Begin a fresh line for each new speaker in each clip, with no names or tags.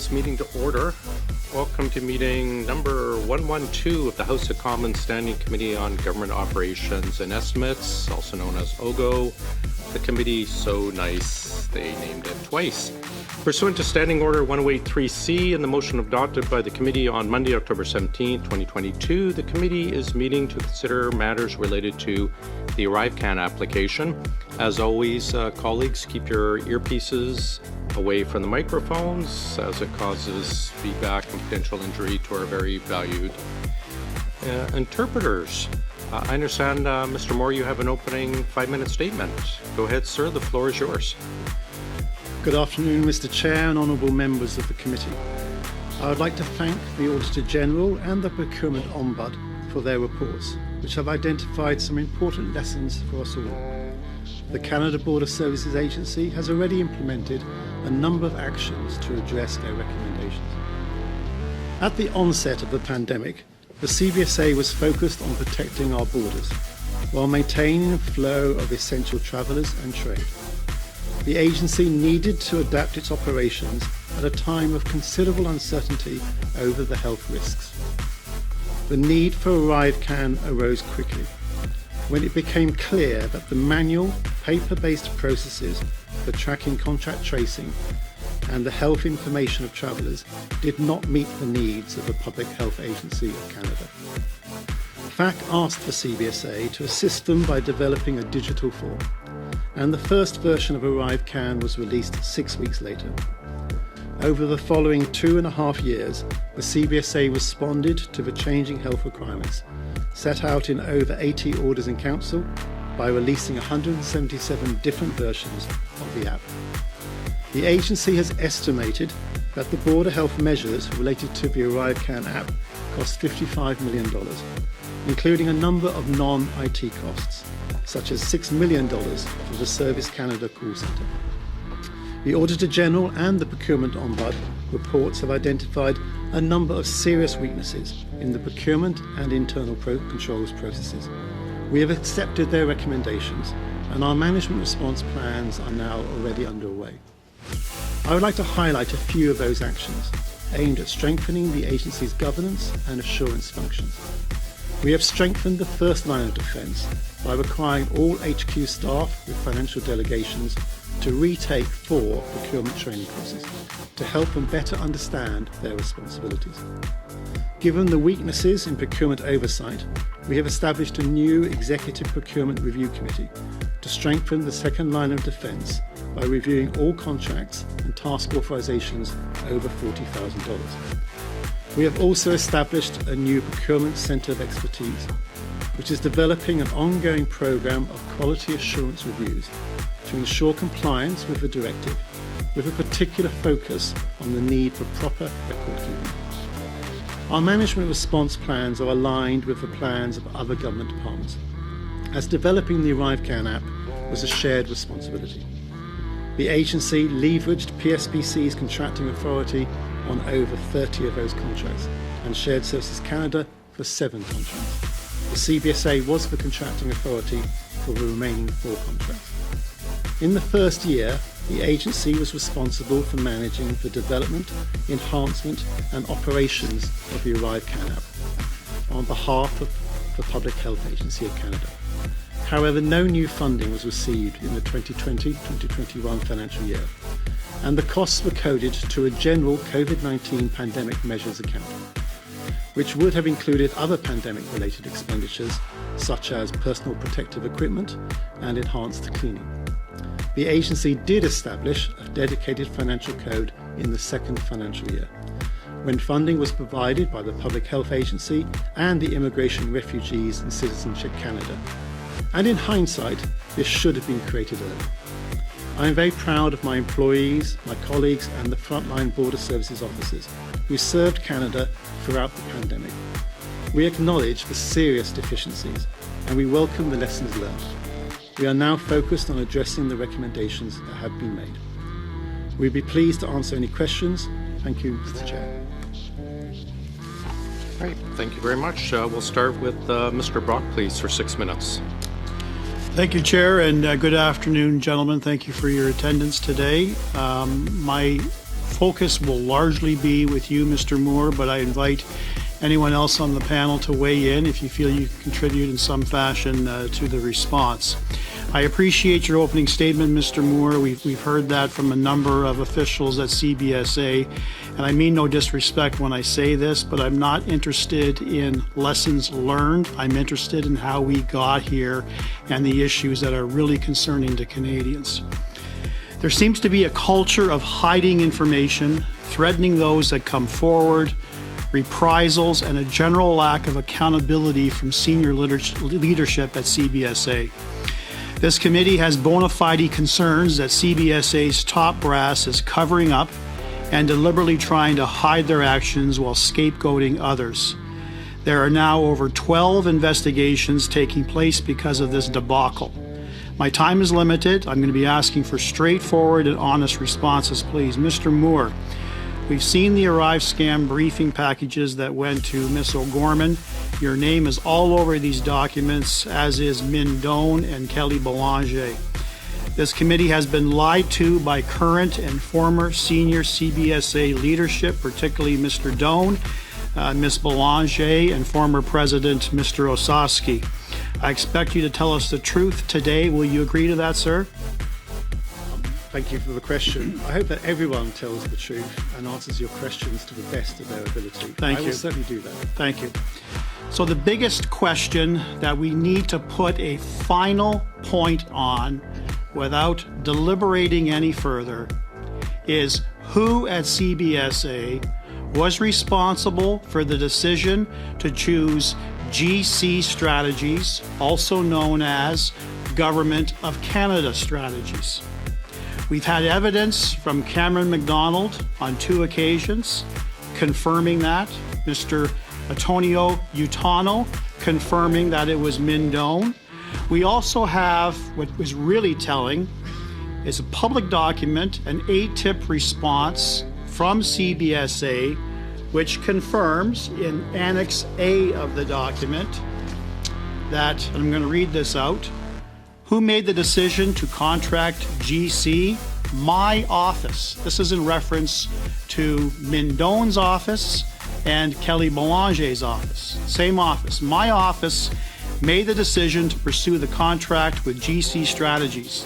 this meeting to order. Welcome to meeting number 112 of the House of Commons Standing Committee on Government Operations and Estimates, also known as OGGO. The committee, so nice, they named it twice. Pursuant to Standing Order 1083C and the motion adopted by the committee on Monday, October 17, 2022, the committee is meeting to consider matters related to the ArriveCAN application. As always, colleagues, keep your earpieces away from the microphones as it causes feedback and potential injury to our very valued interpreters. I understand, Mr. Moore, you have an opening 5-minute statement. Go ahead, sir. The floor is yours.
Good afternoon, Mr. Chair and honourable members of the committee. I would like to thank the Auditor General and the Procurement Ombudsman for their reports, which have identified some important lessons for us all. The Canada Border Services Agency has already implemented a number of actions to address their recommendations. At the onset of the pandemic, the CBSA was focused on protecting our borders while maintaining the flow of essential travellers and trade. The agency needed to adapt its operations at a time of considerable uncertainty over the health risks. The need for ArriveCAN arose quickly when it became clear that the manual, paper-based processes for tracking contact tracing and the health information of travellers did not meet the needs of the Public Health Agency of Canada. FAC asked the CBSA to assist them by developing a digital form, and the first version of ArriveCAN was released 6 weeks later. Over the following 2.5 years, the CBSA responded to the changing health requirements set out in over 80 orders in council by releasing 177 different versions of the app. The agency has estimated that the border health measures related to the ArriveCAN app cost $55 million, including a number of non-IT costs, such as $6 million for the Service Canada call centre. The Auditor General and the Procurement Ombudsman reports have identified a number of serious weaknesses in the procurement and internal controls processes. We have accepted their recommendations, and our management response plans are now already underway. I would like to highlight a few of those actions aimed at strengthening the agency's governance and assurance functions. We have strengthened the first line of defence by requiring all HQ staff with financial delegations to retake 4 procurement training courses to help them better understand their responsibilities. Given the weaknesses in procurement oversight, we have established a new Executive Procurement Review Committee to strengthen the second line of defence by reviewing all contracts and task authorisations over $40,000. We have also established a new Procurement Centre of Expertise, which is developing an ongoing programme of quality assurance reviews to ensure compliance with the directive, with a particular focus on the need for proper record keeping. Our management response plans are aligned with the plans of other government departments, as developing the ArriveCAN app was a shared responsibility. The agency leveraged PSPC's contracting authority on over 30 of those contracts and Shared Services Canada for 7 contracts. The CBSA was the contracting authority for the remaining 4 contracts. In the first year, the agency was responsible for managing the development, enhancement and operations of the ArriveCAN app on behalf of the Public Health Agency of Canada. However, no new funding was received in the 2020-2021 financial year, and the costs were coded to a general COVID-19 pandemic measures account, which would have included other pandemic-related expenditures such as personal protective equipment and enhanced cleaning. The agency did establish a dedicated financial code in the second financial year, when funding was provided by the Public Health Agency and the Immigration, Refugees and Citizenship Canada. And in hindsight, this should have been created earlier. I am very proud of my employees, my colleagues and the frontline border services officers who served Canada throughout the pandemic. We acknowledge the serious deficiencies and we welcome the lessons learned. We are now focused on addressing the recommendations that have been made. We'd be pleased to answer any questions. Thank you, Mr. Chair.
Great, thank you very much. We'll start with Mr. Brock, please, for 6 minutes.
Thank you, Chair, and good afternoon, gentlemen. Thank you for your attendance today. My focus will largely be with you, Mr. Moore, but I invite anyone else on the panel to weigh in if you feel you can contribute in some fashion to the response. I appreciate your opening statement, Mr. Moore. We've heard that from a number of officials at CBSA, and I mean no disrespect when I say this, but I'm not interested in lessons learned. I'm interested in how we got here and the issues that are really concerning to Canadians. There seems to be a culture of hiding information, threatening those that come forward, reprisals, and a general lack of accountability from senior leadership at CBSA. This committee has bona fide concerns that CBSA's top brass is covering up and deliberately trying to hide their actions while scapegoating others. There are now over 12 investigations taking place because of this debacle. My time is limited. I'm going to be asking for straightforward and honest responses, please. Mr. Moore, we've seen the Arrive Scam briefing packages that went to Ms. O'Gorman. Your name is all over these documents, as is Min Doan and Kelly Belanger. This committee has been lied to by current and former senior CBSA leadership, particularly Mr. Doan, Ms. Belanger, and former President Mr. Osowski. I expect you to tell us the truth today. Will you agree to that, sir?
Thank you for the question. I hope that everyone tells the truth and answers your questions to the best of their ability.
Thank you.
I will certainly do that.
Thank you. So the biggest question that we need to put a final point on without deliberating any further is who at CBSA was responsible for the decision to choose GC strategies, also known as Government of Canada strategies. We've had evidence from Cameron MacDonald on 2 occasions confirming that, Mr. Antonio Utano confirming that it was Min Doan. We also have what was really telling is a public document, an ATIP response from CBSA, which confirms in Annex A of the document that, and I'm going to read this out, who made the decision to contract GC? My office. This is in reference to Min Doan's office and Kelly Belanger's office. Same office. My office made the decision to pursue the contract with GC Strategies.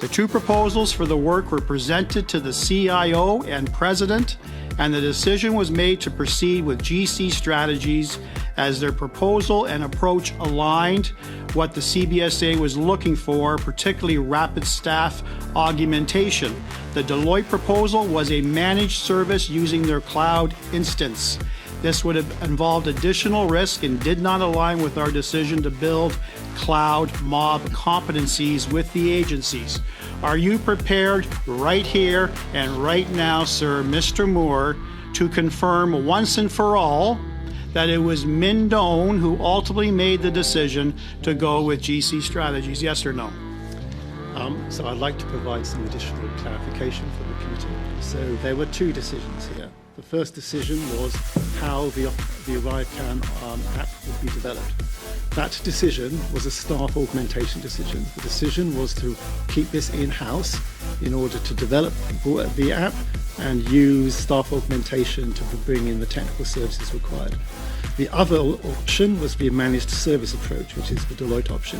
The 2 proposals for the work were presented to the CIO and President, and the decision was made to proceed with GC Strategies as their proposal and approach aligned what the CBSA was looking for, particularly rapid staff augmentation. The Deloitte proposal was a managed service using their cloud instance. This would have involved additional risk and did not align with our decision to build cloud mob competencies with the agencies. Are you prepared right here and right now, sir, Mr. Moore, to confirm once and for all that it was Min Doan who ultimately made the decision to go with GC Strategies? Yes or no?
So I'd like to provide some additional clarification for the committee. So there were 2 decisions here. The first decision was how the ArriveCan app would be developed. That decision was a staff augmentation decision. The decision was to keep this in-house in order to develop the app and use staff augmentation to bring in the technical services required. The other option was the managed service approach, which is the Deloitte option.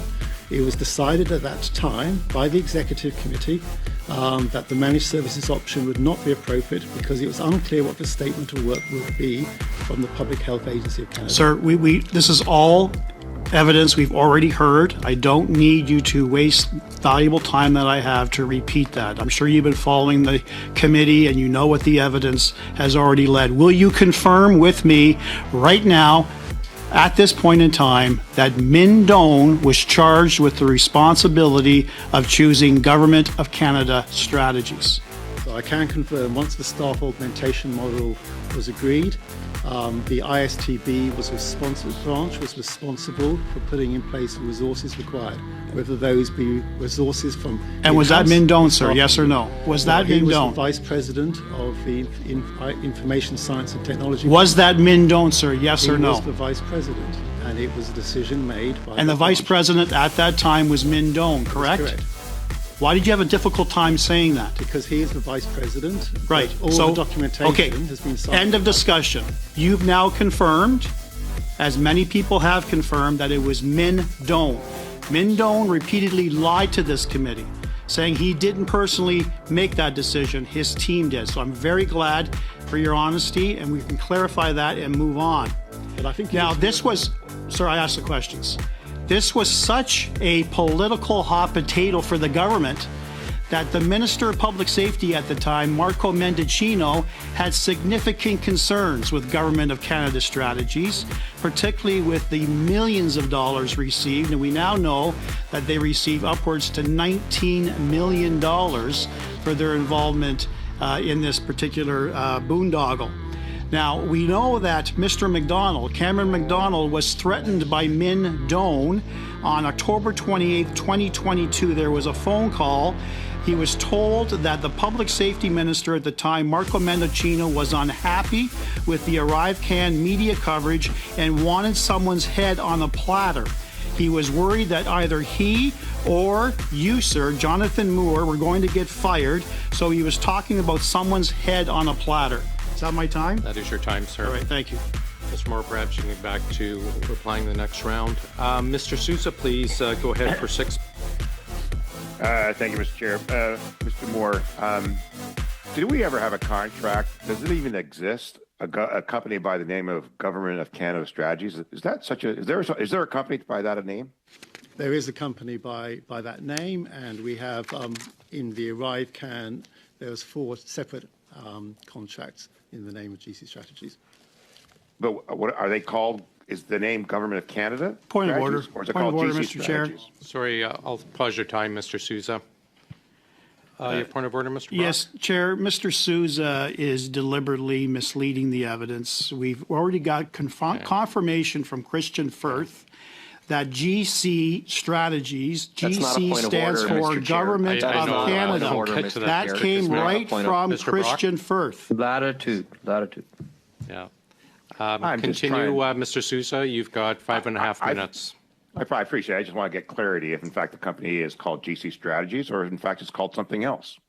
It was decided at that time by the executive committee that the managed services option would not be appropriate because it was unclear what the statement of work would be from the Public Health Agency of Canada.
Sir, this is all evidence we've already heard. I don't need you to waste valuable time that I have to repeat that. I'm sure you've been following the committee and you know what the evidence has already led. Will you confirm with me right now, at this point in time, that Min Doan was charged with the responsibility of choosing Government of Canada strategies?
So I can confirm once the staff augmentation model was agreed, the ISTB was responsible for putting in place the resources required, whether those be resources from...
And was that Min Doan, sir? Yes or no? Was that Min Doan?
He was the Vice President of the Information Science and Technology.
Was that Min Doan, sir? Yes or no?
He was the Vice President, and it was a decision made by...
And the Vice President at that time was Min Doan, correct?
Correct.
Why did you have a difficult time saying that?
Because he is the vice president.
Right.
All
So,
the documentation
okay,
has been signed.
end of discussion. You've now confirmed, as many people have confirmed, that it was Min Doan. Min Doan repeatedly lied to this committee, saying he didn't personally make that decision, his team did. So I'm very glad for your honesty, and we can clarify that and move on.
But I think
Now, this was, sir, I asked the questions. This was such a political hot potato for the government that the Minister of Public Safety at the time, Marco Mendicino, had significant concerns with Government of Canada strategies, particularly with the millions of dollars received. And we now know that they receive upwards to $19 million for their involvement in this particular boondoggle. Now, we know that Mr. McDonald, Cameron McDonald, was threatened by Min Doan on October 28, 2022. There was a phone call. He was told that the public safety minister at the time, Marco Mendicino, was unhappy with the ArriveCan media coverage and wanted someone's head on a platter. He was worried that either he or you, sir, Jonathan Moore, were going to get fired, so he was talking about someone's head on a platter. Is that my time?
That is your time, sir.
All right, thank you.
Mr. Moore, perhaps you can get back to replying the next round. Mr. Sousa, please go ahead for 6.
Thank you, Mr. Chair. Mr. Moore, did we ever have a contract? Does it even exist? A company by the name of Government of Canada Strategies? Is there a company by that name?
there is a company by that name, and we have in the ArriveCan, there's 4 separate contracts in the name of GC Strategies.
But what are they called? Is the name Government of Canada?
Point of order.
Or is it
Point of
called
order,
GC
Mr. Chair.
Strategies?
Sorry, I'll pause your time, Mr. Sousa. Your point of order, Mr. Brock?
Yes, Chair. Mr. Sousa is deliberately misleading the evidence. We've already got confirmation from Christian Firth that GC Strategies, GC stands for Government of Canada. That came right from Christian Firth.
Latitude.
Yeah. Continue, Mr. Sousa. You've got 5.5 minutes.
I appreciate it. I just want to get clarity if, in fact, the company is called GC Strategies or, in fact, it's called something else.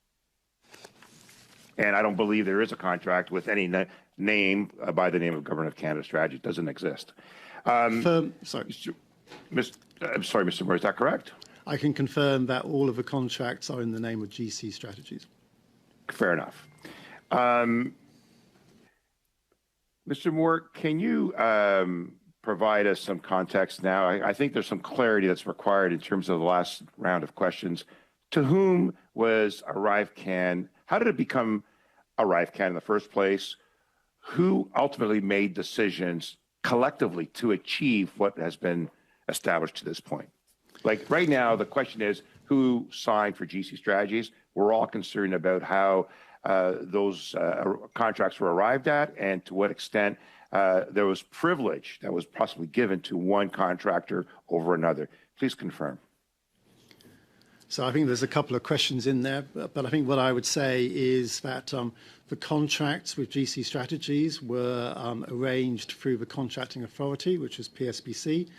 And I don't believe there is a contract with any name by the name of Government of Canada Strategies. It doesn't exist.
Sorry.
I'm sorry, Mr. Moore, is that correct?
I can confirm that all of the contracts are in the name of GC Strategies.
Fair enough. Mr. Moore, can you provide us some context now? I think there's some clarity that's required in terms of the last round of questions. To whom was ArriveCan? How did it become ArriveCan in the first place? Who ultimately made decisions collectively to achieve what has been established to this point? Like right now, the question is who signed for GC Strategies? We're all concerned about how those contracts were arrived at and to what extent there was privilege that was possibly given to one contractor over another. Please confirm.
So I think there's a couple of questions in there, but I think what I would say is that the contracts with GC Strategies were arranged through the contracting authority, which was PSBC,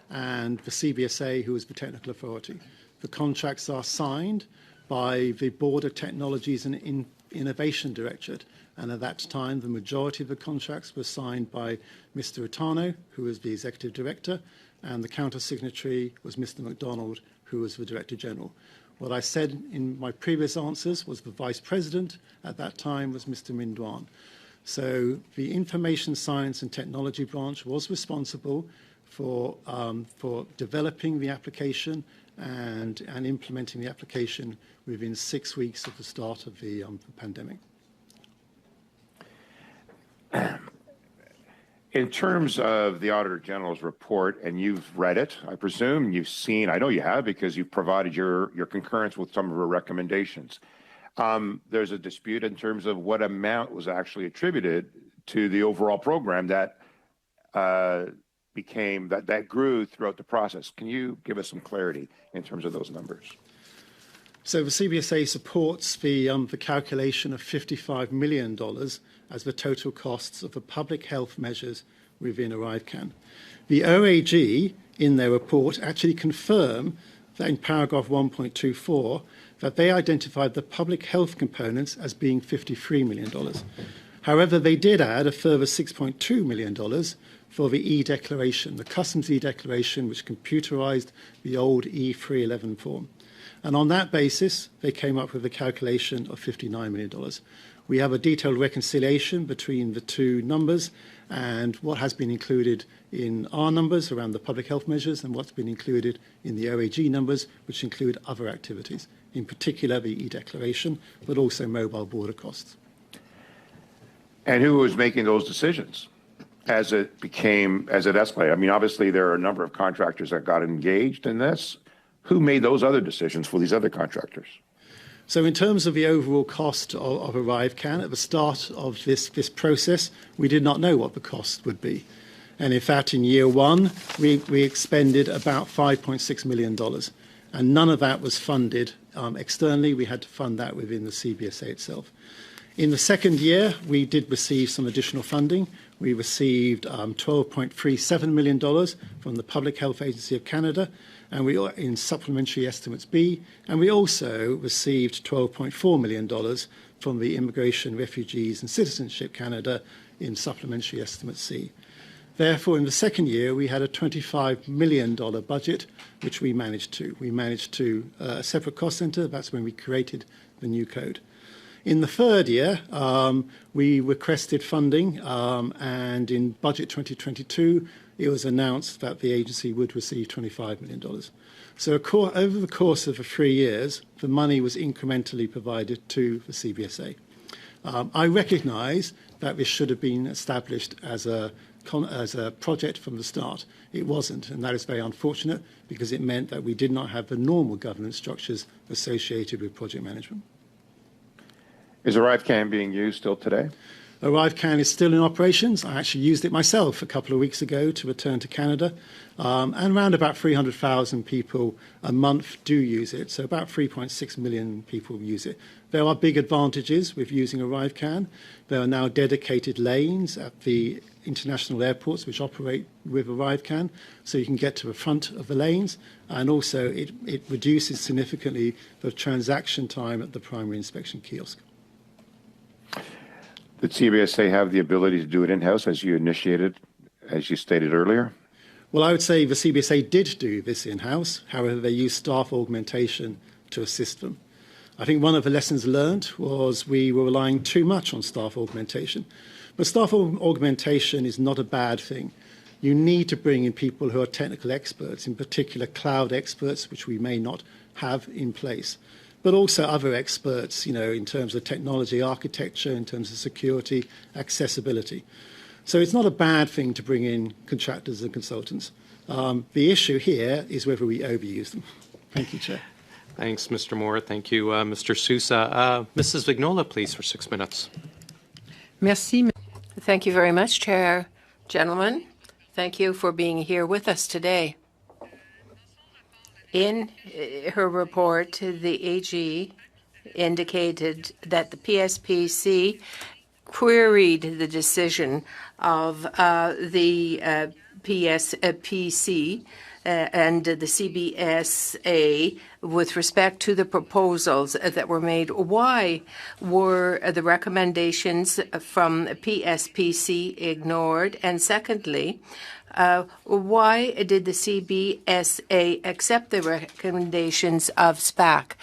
and the CBSA, who was the technical authority. The contracts are signed by the Board of Technologies and Innovation Directorate, and at that time the majority of the contracts were signed by Mr. Utano, who was the Executive Director, and the counter-signatory was Mr. McDonald, who was the Director General. What I said in my previous answers was the Vice President at that time was Mr. Min Doan. So the Information Science and Technology branch was responsible for developing the application and implementing the application within 6 weeks of the start of the pandemic.
In terms of the Auditor General's report, and you've read it, I presume, you've seen, I know you have because you've provided your concurrence with some of her recommendations. There's a dispute in terms of what amount was actually attributed to the overall program that that grew throughout the process. Can you give us some clarity in terms of those numbers?
So the CBSA supports the calculation of $55 million as the total costs of the public health measures within ArriveCan. The OAG, in their report, actually confirm that in paragraph 1.24 that they identified the public health components as being $53 million. However, they did add a further $6.2 million for the e-declaration, the customs e-declaration, which computerized the old E311 form. And on that basis, they came up with a calculation of $59 million. We have a detailed reconciliation between the two numbers and what has been included in our numbers around the public health measures and what's been included in the OAG numbers, which include other activities, in particular the e-declaration, but also mobile border costs.
And who was making those decisions as it escalated? I mean, obviously, there are a number of contractors that got engaged in this. Who made those other decisions for these other contractors?
So in terms of the overall cost of ArriveCAN, at the start of this process, we did not know what the cost would be. And in fact, in year one, we expended about $5.6 million. And none of that was funded externally. We had to fund that within the CBSA itself. In the second year, we did receive some additional funding. We received $12.37 million from the Public Health Agency of Canada, and we are in Supplementary Estimates B, and we also received $12.4 million from the Immigration, Refugees and Citizenship Canada in Supplementary Estimate C. Therefore, in the second year, we had a $25 million budget, which we managed to. We managed to a separate cost centre. That's when we created the new code. In the third year, we requested funding, and in Budget 2022, it was announced that the agency would receive $25 million. So over the course of the 3 years, the money was incrementally provided to the CBSA. I recognise that this should have been established as a project from the start. It wasn't, and that is very unfortunate because it meant that we did not have the normal governance structures associated with project management.
Is ArriveCAN being used still today?
ArriveCAN is still in operations. I actually used it myself a couple of weeks ago to return to Canada. And around about 300,000 people a month do use it. So about 3.6 million people use it. There are big advantages with using ArriveCAN. There are now dedicated lanes at the international airports which operate with ArriveCAN, so you can get to the front of the lanes. And also it reduces significantly the transaction time at the primary inspection kiosk.
Did CBSA have the ability to do it in-house as you stated earlier?
Well, I would say the CBSA did do this in-house. However, they used staff augmentation to assist them. I think one of the lessons learned was we were relying too much on staff augmentation. But staff augmentation is not a bad thing. You need to bring in people who are technical experts, in particular cloud experts, which we may not have in place, but also other experts, in terms of technology architecture, in terms of security, accessibility. So it's not a bad thing to bring in contractors and consultants. The issue here is whether we overuse them. Thank you, Chair.
Thanks, Mr. Moore. Thank you, Mr. Sousa. Mrs. Vignola, please, for 6 minutes.
Merci. Thank you very much, Chair. Gentlemen, thank you for being here with us today. In her report, the AG indicated that the PSPC queried the decision of the PSPC and the CBSA with respect to the proposals that were made. Why were the recommendations from PSPC ignored? And secondly, why did the CBSA accept the recommendations of SPAC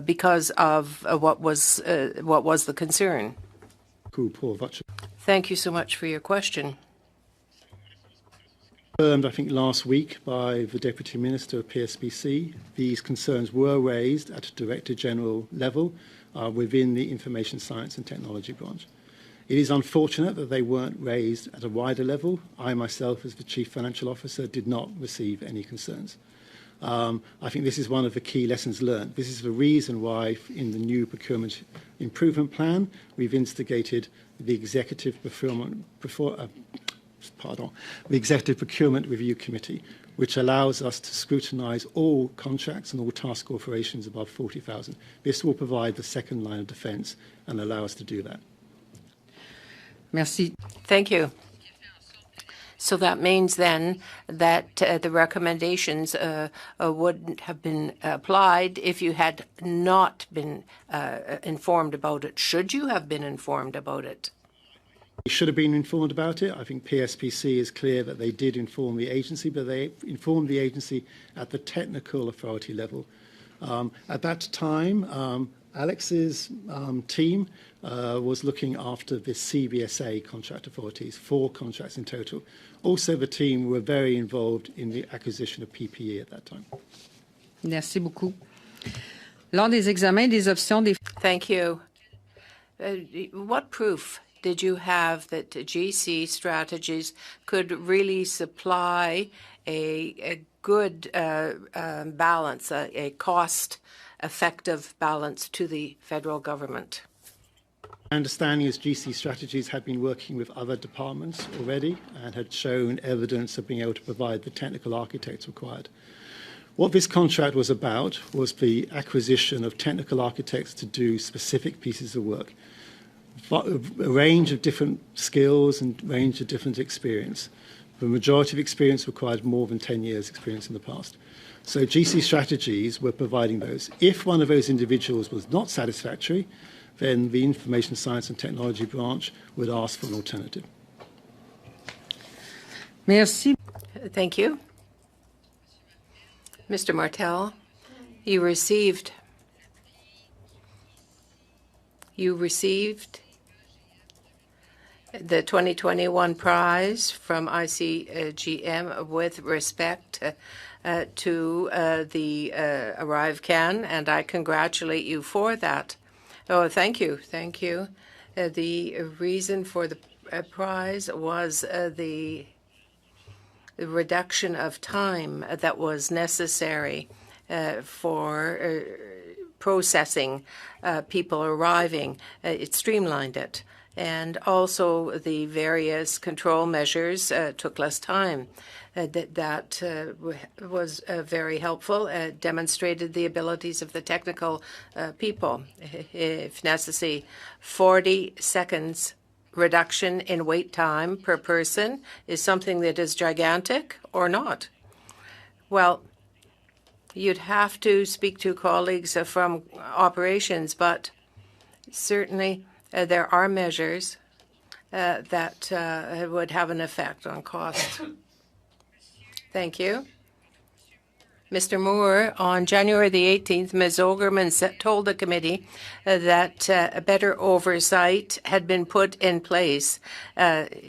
because of what was the concern? Thank you so much for your question.
Confirmed, I think, last week by the Deputy Minister of PSPC. These concerns were raised at a Director General level within the Information Science and Technology branch. It is unfortunate that they weren't raised at a wider level. I myself, as the Chief Financial Officer, did not receive any concerns. I think this is one of the key lessons learned. This is the reason why in the new procurement improvement plan, we've instigated the Executive Procurement Review Committee, which allows us to scrutinise all contracts and all task operations above 40,000. This will provide the second line of defence and allow us to do that.
Merci. Thank you. So that means then that the recommendations wouldn't have been applied if you had not been informed about it. Should you have been informed about it?
We should have been informed about it. I think PSPC is clear that they did inform the agency, but they informed the agency at the technical authority level. At that time, Alex's team was looking after the CBSA contract authorities, 4 contracts in total. Also, the team were very involved in the acquisition of PPE at that time.
Merci beaucoup. Lors des examens des options des...
Thank you. What proof did you have that GC Strategies could really supply a good balance, a cost-effective balance to the federal government?
My understanding is GC Strategies had been working with other departments already and had shown evidence of being able to provide the technical architects required. What this contract was about was the acquisition of technical architects to do specific pieces of work, a range of different skills and range of different experience. The majority of experience required more than 10 years experience in the past. So GC Strategies were providing those. If one of those individuals was not satisfactory, then the Information Science and Technology branch would ask for an alternative.
Merci.
Thank you. Mr. Martel, you received the 2021 prize from ICGM with respect to the ArriveCAN, and I congratulate you for that. Oh, thank you. Thank you. The reason for the prize was the reduction of time that was necessary for processing people arriving. It streamlined it. And also the various control measures took less time. That was very helpful, demonstrated the abilities of the technical people. If necessary, 40 seconds reduction in wait time per person is something that is gigantic or not? Well, you'd have to speak to colleagues from operations, but certainly there are measures that would have an effect on cost. Thank you. Mr. Moore, on January the 18th, Ms. Ogerman told the committee that a better oversight had been put in place. I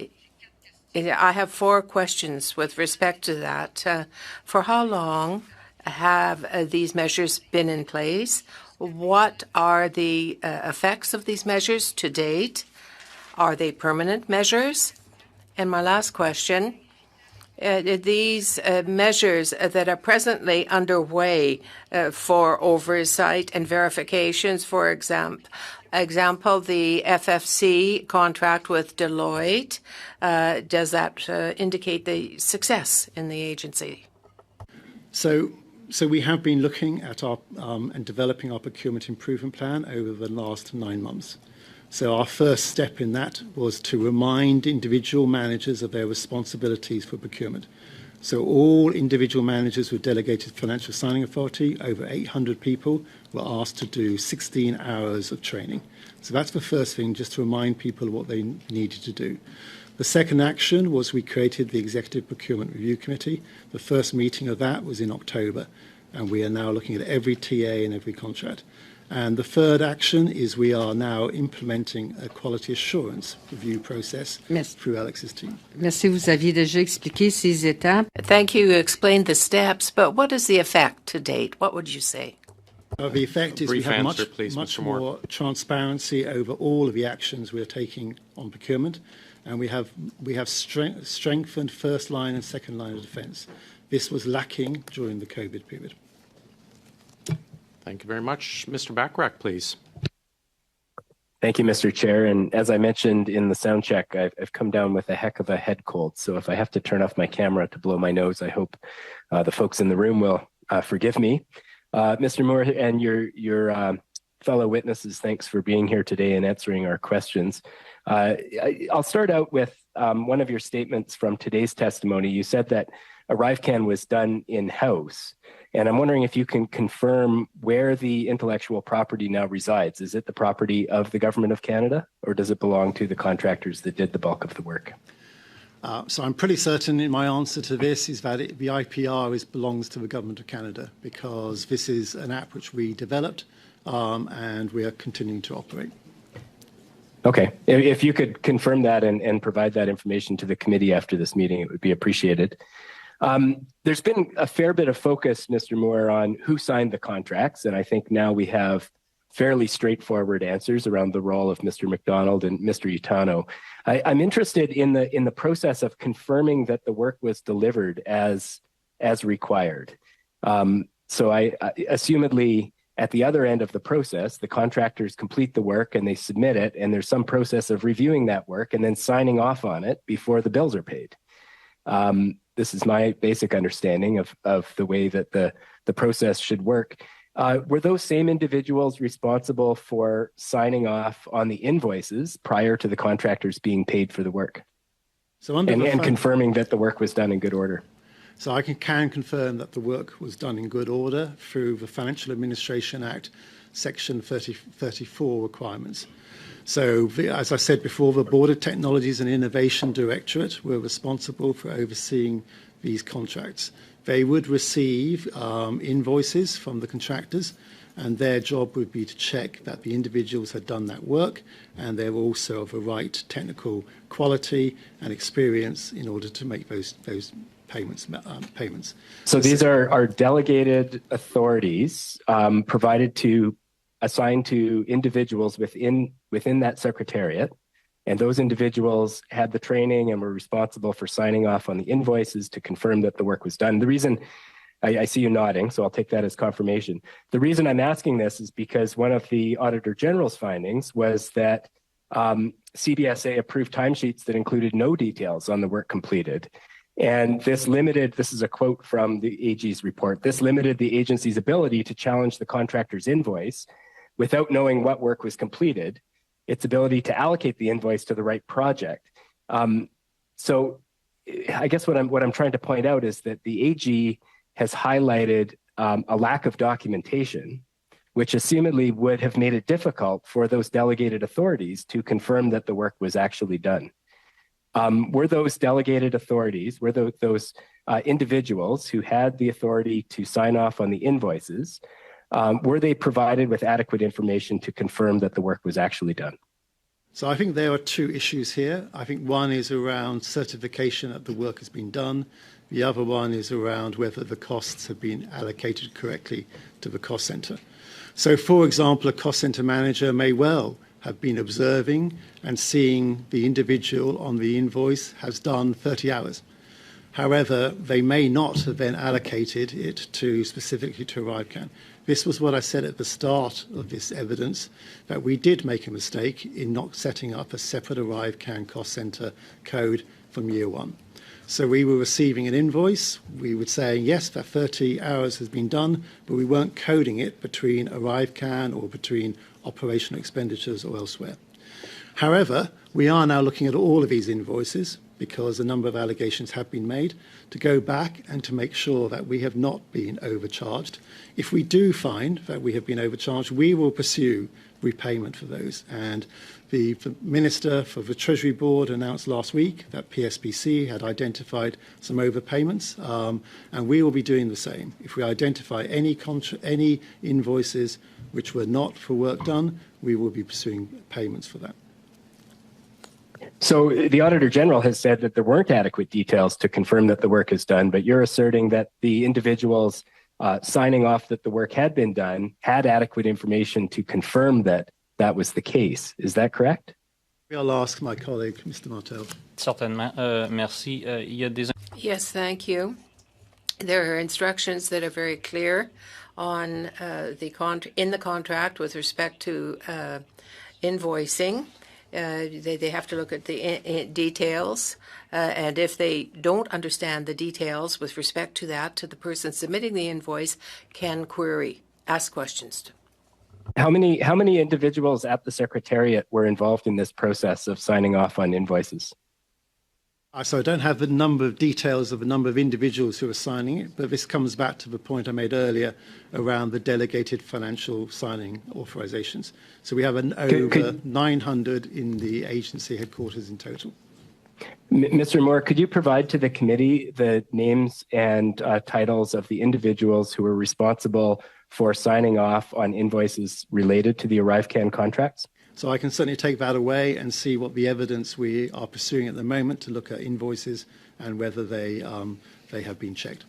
have 4 questions with respect to that. For how long have these measures been in place? What are the effects of these measures to date? Are they permanent measures? And my last question, these measures that are presently underway for oversight and verifications, for example, the FFC contract with Deloitte, does that indicate the success in the agency?
So we have been looking at our and developing our procurement improvement plan over the last 9 months. So our first step in that was to remind individual managers of their responsibilities for procurement. So all individual managers with delegated financial signing authority, over 800 people, were asked to do 16 hours of training. So that's the first thing, just to remind people what they needed to do. The second action was we created the Executive Procurement Review Committee. The first meeting of that was in October, and we are now looking at every TA and every contract. And the third action is we are now implementing a quality assurance review process through Alex's team.
Merci, vous aviez déjà expliqué ces étapes.
Thank you. You explained the steps, but what is the effect to date? What would you say?
The effect is we have much more transparency over all of the actions we're taking on procurement, and we have strengthened first line and second line of defence. This was lacking during the COVID period.
Thank you very much. Mr. Bachrach, please.
Thank you, Mr. Chair. And as I mentioned in the sound check, I've come down with a heck of a head cold. So if I have to turn off my camera to blow my nose, I hope the folks in the room will forgive me. Mr. Moore and your fellow witnesses, thanks for being here today and answering our questions. I'll start out with one of your statements from today's testimony. You said that ArriveCan was done in-house. And I'm wondering if you can confirm where the intellectual property now resides. Is it the property of the Government of Canada, or does it belong to the contractors that did the bulk of the work?
So I'm pretty certain in my answer to this is that the IPR belongs to the Government of Canada, because this is an app which we developed and we are continuing to operate.
Okay. If you could confirm that and provide that information to the committee after this meeting, it would be appreciated. There's been a fair bit of focus, Mr. Moore, on who signed the contracts, and I think now we have fairly straightforward answers around the role of Mr. McDonald and Mr. Utano. I'm interested in the process of confirming that the work was delivered as required. So I assumedly, at the other end of the process, the contractors complete the work and they submit it, and there's some process of reviewing that work and then signing off on it before the bills are paid. This is my basic understanding of the way that the process should work. Were those same individuals responsible for signing off on the invoices prior to the contractors being paid for the work?
So
and confirming that the work was done in good order?
So I can confirm that the work was done in good order through the Financial Administration Act, Section 34 requirements. So, as I said before, the Border Technologies and Innovation Directorate were responsible for overseeing these contracts. They would receive invoices from the contractors, and their job would be to check that the individuals had done that work and they were also of the right technical quality and experience in order to make those payments.
So these are delegated authorities assigned to individuals within that secretariat, and those individuals had the training and were responsible for signing off on the invoices to confirm that the work was done. The reason I see you nodding, so I'll take that as confirmation. The reason I'm asking this is because one of the Auditor General's findings was that CBSA approved timesheets that included no details on the work completed. And this is a quote from the AG's report, this limited the agency's ability to challenge the contractor's invoice without knowing what work was completed, its ability to allocate the invoice to the right project. So I guess what I'm trying to point out is that the AG has highlighted a lack of documentation, which assumedly would have made it difficult for those delegated authorities to confirm that the work was actually done. Were those delegated authorities, those individuals who had the authority to sign off on the invoices, were they provided with adequate information to confirm that the work was actually done?
So I think there are two issues here. I think one is around certification that the work has been done. The other one is around whether the costs have been allocated correctly to the cost centre. So, for example, a cost centre manager may well have been observing and seeing the individual on the invoice has done 30 hours. However, they may not have then allocated it specifically to ArriveCan. This was what I said at the start of this evidence, that we did make a mistake in not setting up a separate ArriveCan cost centre code from year one. So we were receiving an invoice, we were saying, yes, that 30 hours has been done, but we weren't coding it between ArriveCan or between operational expenditures or elsewhere. However, we are now looking at all of these invoices, because a number of allegations have been made, to go back and to make sure that we have not been overcharged. If we do find that we have been overcharged, we will pursue repayment for those. And the Minister for the Treasury Board announced last week that PSPC had identified some overpayments, and we will be doing the same. If we identify any invoices which were not for work done, we will be pursuing payments for that.
So the Auditor General has said that there weren't adequate details to confirm that the work is done, but you're asserting that the individuals signing off that the work had been done had adequate information to confirm that that was the case. Is that correct?
I'll ask my colleague, Mr. Martel.
Certainement. Merci. Il y a des...
Yes, thank you. There are instructions that are very clear on in the contract with respect to invoicing. They have to look at the details, and if they don't understand the details with respect to that, to the person submitting the invoice can ask questions.
How many individuals at the Secretariat were involved in this process of signing off on invoices?
So I don't have the number of details of the number of individuals who are signing it, but this comes back to the point I made earlier around the delegated financial signing authorizations. So we have over 900 in the agency headquarters in total.
Mr. Moore, could you provide to the committee the names and titles of the individuals who were responsible for signing off on invoices related to the ArriveCan contracts?
So I can certainly take that away and see what the evidence we are pursuing at the moment to look at invoices and whether they have been checked.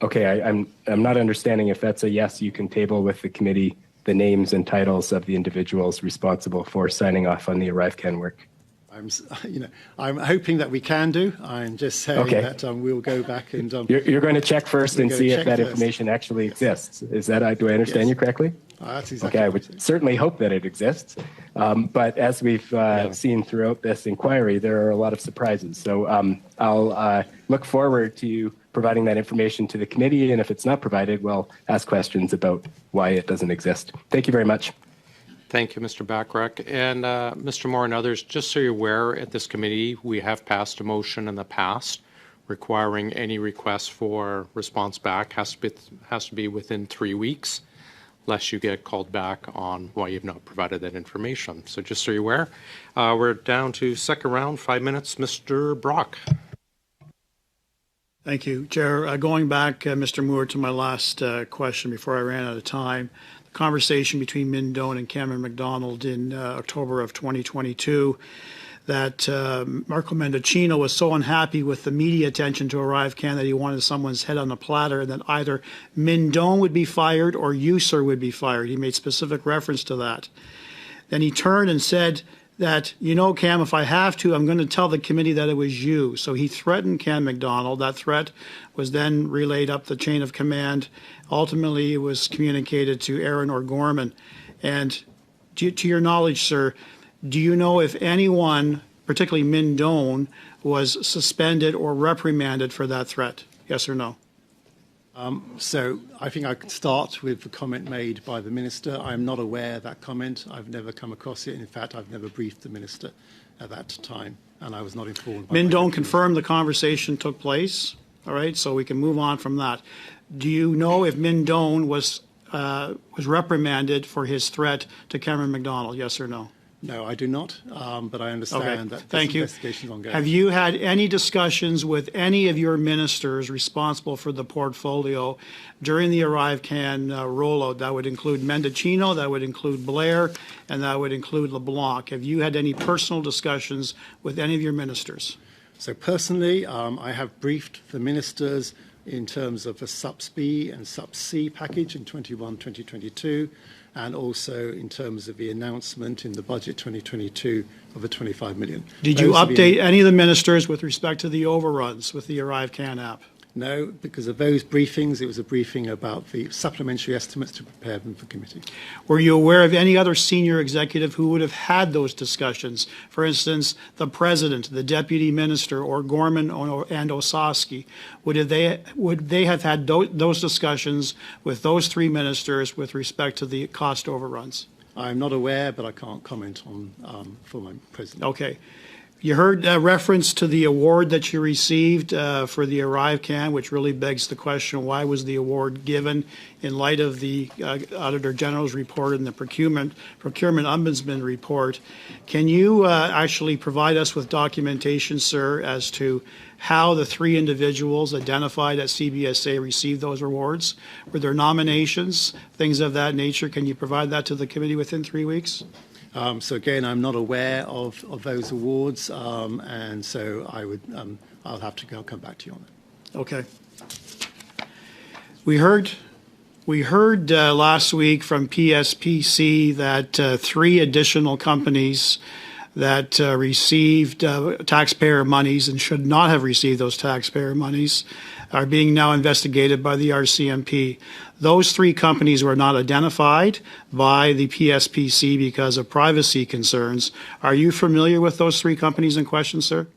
Okay, I'm not understanding if that's a yes. You can table with the committee the names and titles of the individuals responsible for signing off on the ArriveCan work.
I'm hoping that we can do. I'm just saying that we'll go back and.
You're going to check first and see if that information actually exists. Is that? Do I understand you correctly?
That's exactly
okay, I would certainly hope that it exists. But as we've seen throughout this inquiry, there are a lot of surprises. So I'll look forward to providing that information to the committee. And if it's not provided, we'll ask questions about why it doesn't exist. Thank you very much.
Thank you, Mr. Bachrach. And Mr. Moore and others, just so you're aware, at this committee, we have passed a motion in the past requiring any request for response back has to be within 3 weeks, lest you get called back on why you've not provided that information. So just so you're aware, we're down to second round, 5 minutes. Mr. Brock.
Thank you, Chair. Going back, Mr. Moore, to my last question before I ran out of time, the conversation between Min Doan and Cameron McDonald in October of 2022, that Marco Mendocino was so unhappy with the media attention to ArriveCan that he wanted someone's head on a platter, and that either Min Doan would be fired or you, sir, would be fired. He made specific reference to that. Then he turned and said that, you know, Cam, if I have to, I'm going to tell the committee that it was you. So he threatened Cam McDonald. That threat was then relayed up the chain of command. Ultimately, it was communicated to Aaron O'Gorman. And to your knowledge, sir, do you know if anyone, particularly Min Doan, was suspended or reprimanded for that threat? Yes or no?
So I think I could start with the comment made by the Minister. I'm not aware of that comment. I've never come across it. In fact, I've never briefed the Minister at that time, and I was not informed.
Min Doan confirmed the conversation took place. All right, so we can move on from that. Do you know if Min Doan was reprimanded for his threat to Cameron McDonald? Yes or no?
No, I do not, but I understand that this investigation is ongoing.
Have you had any discussions with any of your ministers responsible for the portfolio during the ArriveCan rollout? That would include Mendocino, that would include Blair, and that would include LeBlanc. Have you had any personal discussions with any of your ministers?
So personally, I have briefed the ministers in terms of the SUPS-B and SUPS-C package in 2022, and also in terms of the announcement in the budget 2022 of the 25 million.
Did you update any of the ministers with respect to the overruns with the ArriveCan app?
No, because of those briefings, it was a briefing about the supplementary estimates to prepare them for committee.
Were you aware of any other senior executive who would have had those discussions? For instance, the president, the deputy minister, or Gorman and Osowski. Would they have had those discussions with those three ministers with respect to the cost overruns?
I'm not aware, but I can't comment on for my president.
Okay. You heard reference to the award that you received for the ArriveCan, which really begs the question, why was the award given in light of the Auditor General's report and the Procurement Ombudsman report? Can you actually provide us with documentation, sir, as to how the three individuals identified at CBSA received those awards? Were there nominations, things of that nature? Can you provide that to the committee within 3 weeks?
So again, I'm not aware of those awards, and so I'll have to come back to you on that.
Okay. We heard last week from PSPC that 3 additional companies that received taxpayer monies and should not have received those taxpayer monies are being now investigated by the RCMP. Those 3 companies were not identified by the PSPC because of privacy concerns. Are you familiar with those 3 companies in question, sir?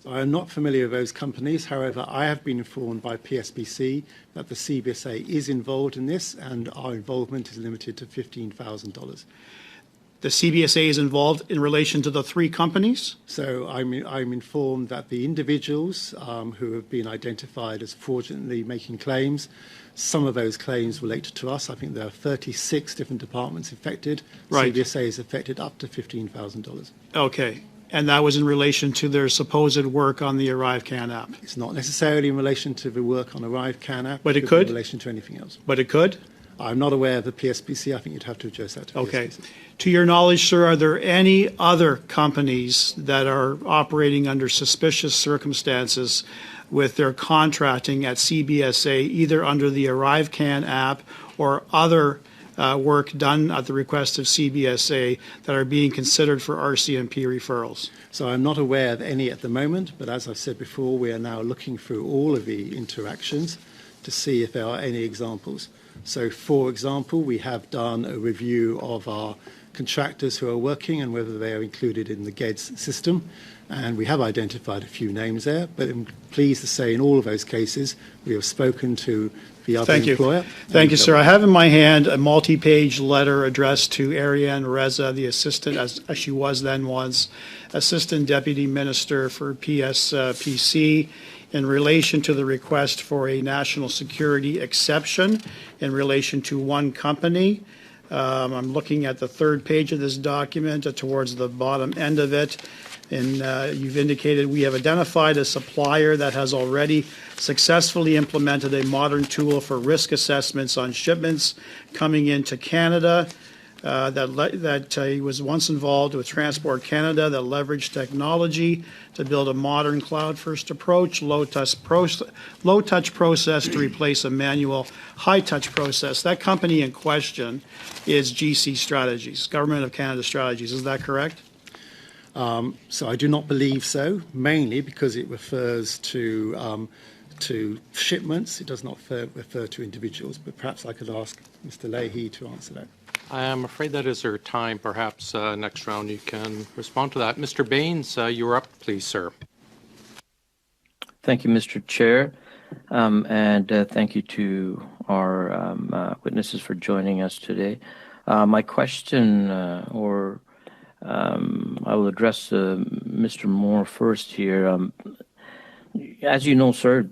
I am not familiar with those companies. However, I have been informed by PSPC that the CBSA is involved in this, and our involvement is limited to $15,000.
the CBSA is involved in relation to the three companies?
So I'm informed that the individuals who have been identified as fraudulently making claims, some of those claims relate to us. I think there are 36 different departments affected.
Right.
CBSA is affected up to $15,000.
Okay. And that was in relation to their supposed work on the ArriveCAN app?
It's not necessarily in relation to the work on ArriveCAN app.
But it
be
could?
in relation to anything else.
But it could?
I'm not aware of the PSPC. I think you'd have to address that to
Okay.
PSPC.
To your knowledge, sir, are there any other companies that are operating under suspicious circumstances with their contracting at CBSA, either under the ArriveCAN app or other work done at the request of CBSA that are being considered for RCMP referrals?
So I'm not aware of any at the moment, but as I've said before, we are now looking through all of the interactions to see if there are any examples. So, for example, we have done a review of our contractors who are working and whether they are included in the GEDS system, and we have identified a few names there, but I'm pleased to say in all of those cases we have spoken to the other employer.
Thank you, sir. I have in my hand a multi-page letter addressed to Ariane Reza, the assistant, as she was Assistant Deputy Minister for PSPC, in relation to the request for a national security exception in relation to one company. I'm looking at the third page of this document towards the bottom end of it. And you've indicated we have identified a supplier that has already successfully implemented a modern tool for risk assessments on shipments coming into Canada. That he was once involved with Transport Canada that leveraged technology to build a modern cloud-first approach, low-touch process to replace a manual high-touch process. That company in question is GC Strategies, Government of Canada Strategies. Is that correct?
So I do not believe so, mainly because it refers to shipments. It does not refer to individuals, but perhaps I could ask Mr. Leahy to answer that.
I am afraid that is our time. Perhaps next round you can respond to that. Mr. Baines, you're up, please, sir.
Thank you, Mr. Chair, and thank you to our witnesses for joining us today. My question, I will address Mr. Moore first here. As you know, sir,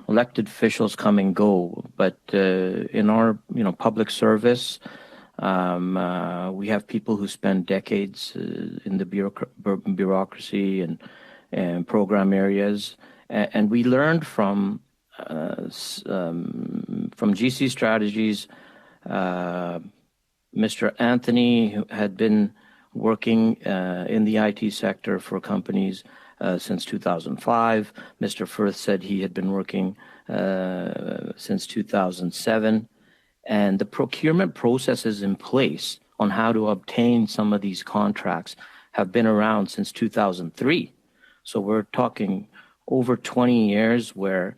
elected officials come and go, but in our public service, we have people who spend decades in the bureaucracy and program areas, and we learned from GC Strategies. Mr. Anthony who had been working in the IT sector for companies since 2005. Mr. Firth said he had been working since 2007. And the procurement processes in place on how to obtain some of these contracts have been around since 2003. So we're talking over 20 years where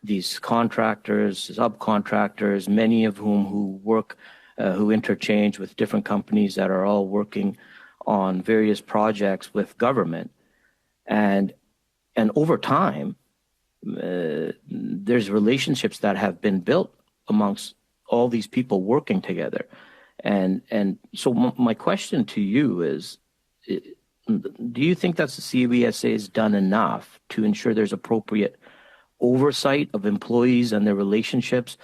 these contractors, subcontractors, many of whom who interchange with different companies that are all working on various projects with government. And over time, there's relationships that have been built amongst all these people working together. And so my question to you is, do you think that the CBSA has done enough to ensure there's appropriate oversight of employees and their relationships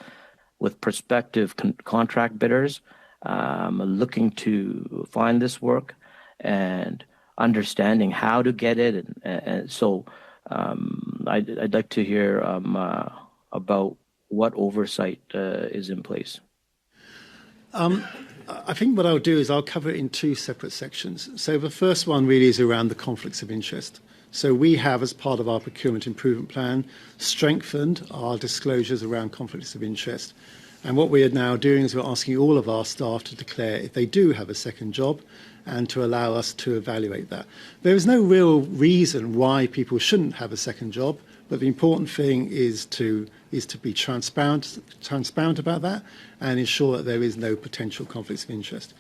with prospective contract bidders looking to find this work and understanding how to get it? And so I'd like to hear about what oversight is in place.
I think what I'll do is I'll cover it in two separate sections. So the first one really is around the conflicts of interest. So we have, as part of our procurement improvement plan, strengthened our disclosures around conflicts of interest. And what we are now doing is we're asking all of our staff to declare if they do have a second job and to allow us to evaluate that. There is no real reason why people shouldn't have a second job, but the important thing is to be transparent about that and ensure that there is no potential conflicts of interest.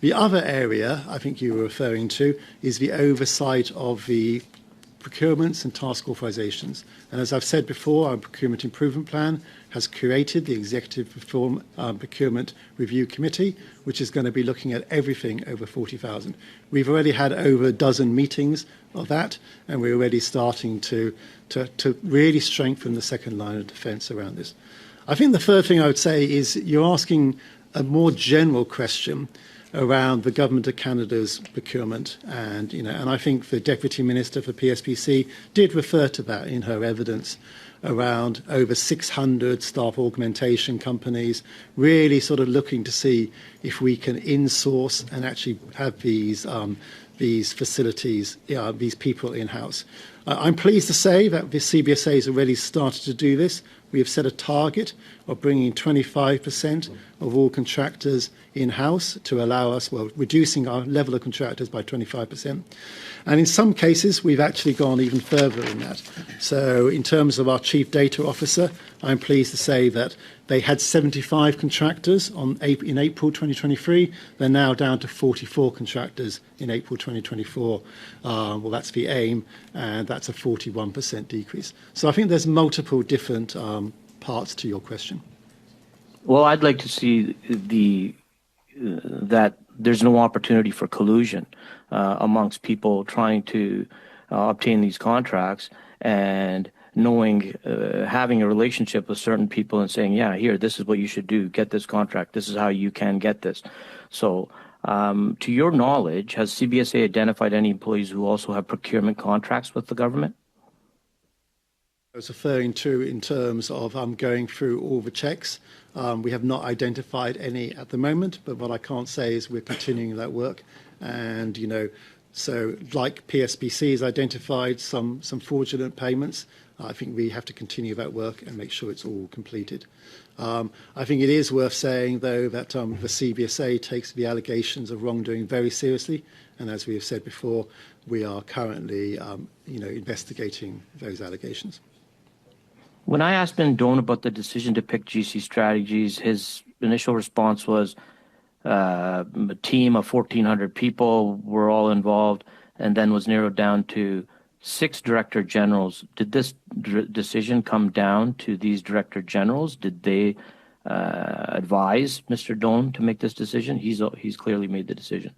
The other area I think you were referring to is the oversight of the procurements and task authorizations. And as I've said before, our procurement improvement plan has created the Executive Procurement Review Committee, which is going to be looking at everything over 40,000. We've already had over a dozen meetings of that, and we're already starting to really strengthen the second line of defence around this. I think the third thing I would say is you're asking a more general question around the Government of Canada's procurement, and I think the Deputy Minister for PSPC did refer to that in her evidence around over 600 staff augmentation companies, really sort of looking to see if we can insource and actually have these facilities, these people in-house. I'm pleased to say that the CBSA has already started to do this. We have set a target of bringing 25% of all contractors in-house to allow us, reducing our level of contractors by 25%. And in some cases, we've actually gone even further than that. So in terms of our Chief Data Officer, I'm pleased to say that they had 75 contractors in April 2023. They're now down to 44 contractors in April 2024. That's the aim, and that's a 41% decrease. So I think there's multiple different parts to your question.
Well, I'd like to see that there's no opportunity for collusion amongst people trying to obtain these contracts and knowing, having a relationship with certain people and saying, yeah, here, this is what you should do, get this contract, this is how you can get this. So to your knowledge, has CBSA identified any employees who also have procurement contracts with the government?
I was referring to in terms of going through all the checks. We have not identified any at the moment, but what I can't say is we're continuing that work. And, so like PSPC has identified some fraudulent payments, I think we have to continue that work and make sure it's all completed. I think it is worth saying, though, that the CBSA takes the allegations of wrongdoing very seriously. And as we have said before, we are currently, investigating those allegations.
When I asked Ben Doan about the decision to pick GC Strategies, his initial response was a team of 1,400 people were all involved, and then was narrowed down to 6 director generals. Did this decision come down to these director generals? Did they advise Mr. Doan to make this decision? He's clearly made the decision.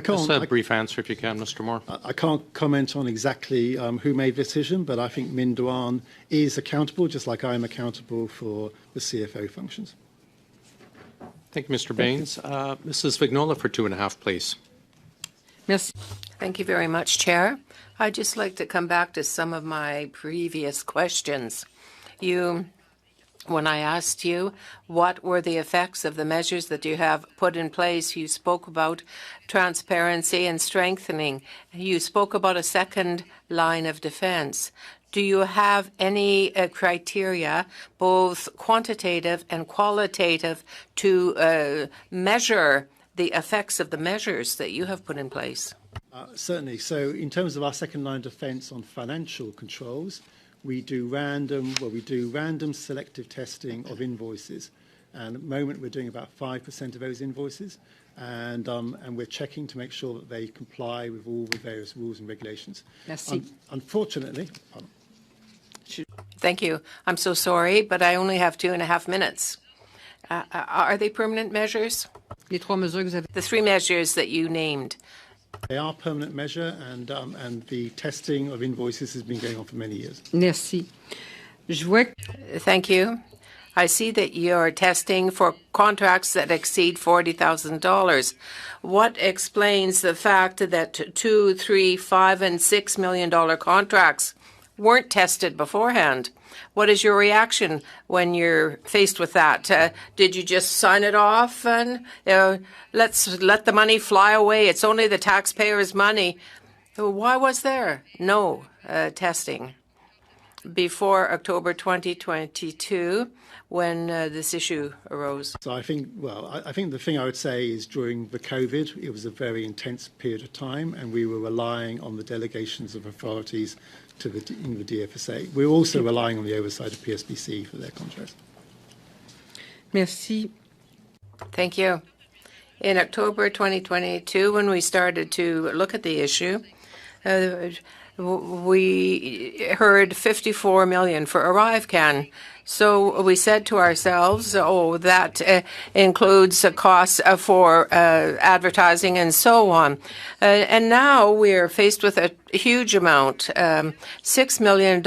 Just a brief answer, if you can, Mr. Moore.
I can't comment on exactly who made the decision, but I think Min Doan is accountable, just like I'm accountable for the CFO functions.
Thank you, Mr. Baines. Mrs. Vignola for 2.5, please.
Merci.
Thank you very much, Chair. I'd just like to come back to some of my previous questions. When I asked you what were the effects of the measures that you have put in place, you spoke about transparency and strengthening. You spoke about a second line of defense. Do you have any criteria, both quantitative and qualitative, to measure the effects of the measures that you have put in place?
Certainly. So in terms of our second line of defense on financial controls, we do random selective testing of invoices, and at the moment we're doing about 5% of those invoices, and we're checking to make sure that they comply with all the various rules and regulations.
Merci.
Unfortunately,
Thank you. I'm so sorry, but I only have 2.5 minutes. Are they permanent measures?
Les 3 mesures que vous avez.
The 3 measures that you named.
they are permanent measure, and the testing of invoices has been going on for many years.
Merci. Je vois.
Thank you. I see that you're testing for contracts that exceed $40,000. What explains the fact that $2, $3, $5, and $6 million contracts weren't tested beforehand? What is your reaction when you're faced with that? Did you just sign it off and let's let the money fly away? It's only the taxpayers' money. Why was there no testing before October 2022 when this issue arose?
So I think the thing I would say is during the COVID, it was a very intense period of time, and we were relying on the delegations of authorities to the DFSA. We're also relying on the oversight of PSPC for their contracts.
Merci.
Thank you. In October 2022, when we started to look at the issue, we heard 54 million for ArriveCan. So we said to ourselves, oh, that includes a cost for advertising and so on. And now we're faced with a huge amount, $6 million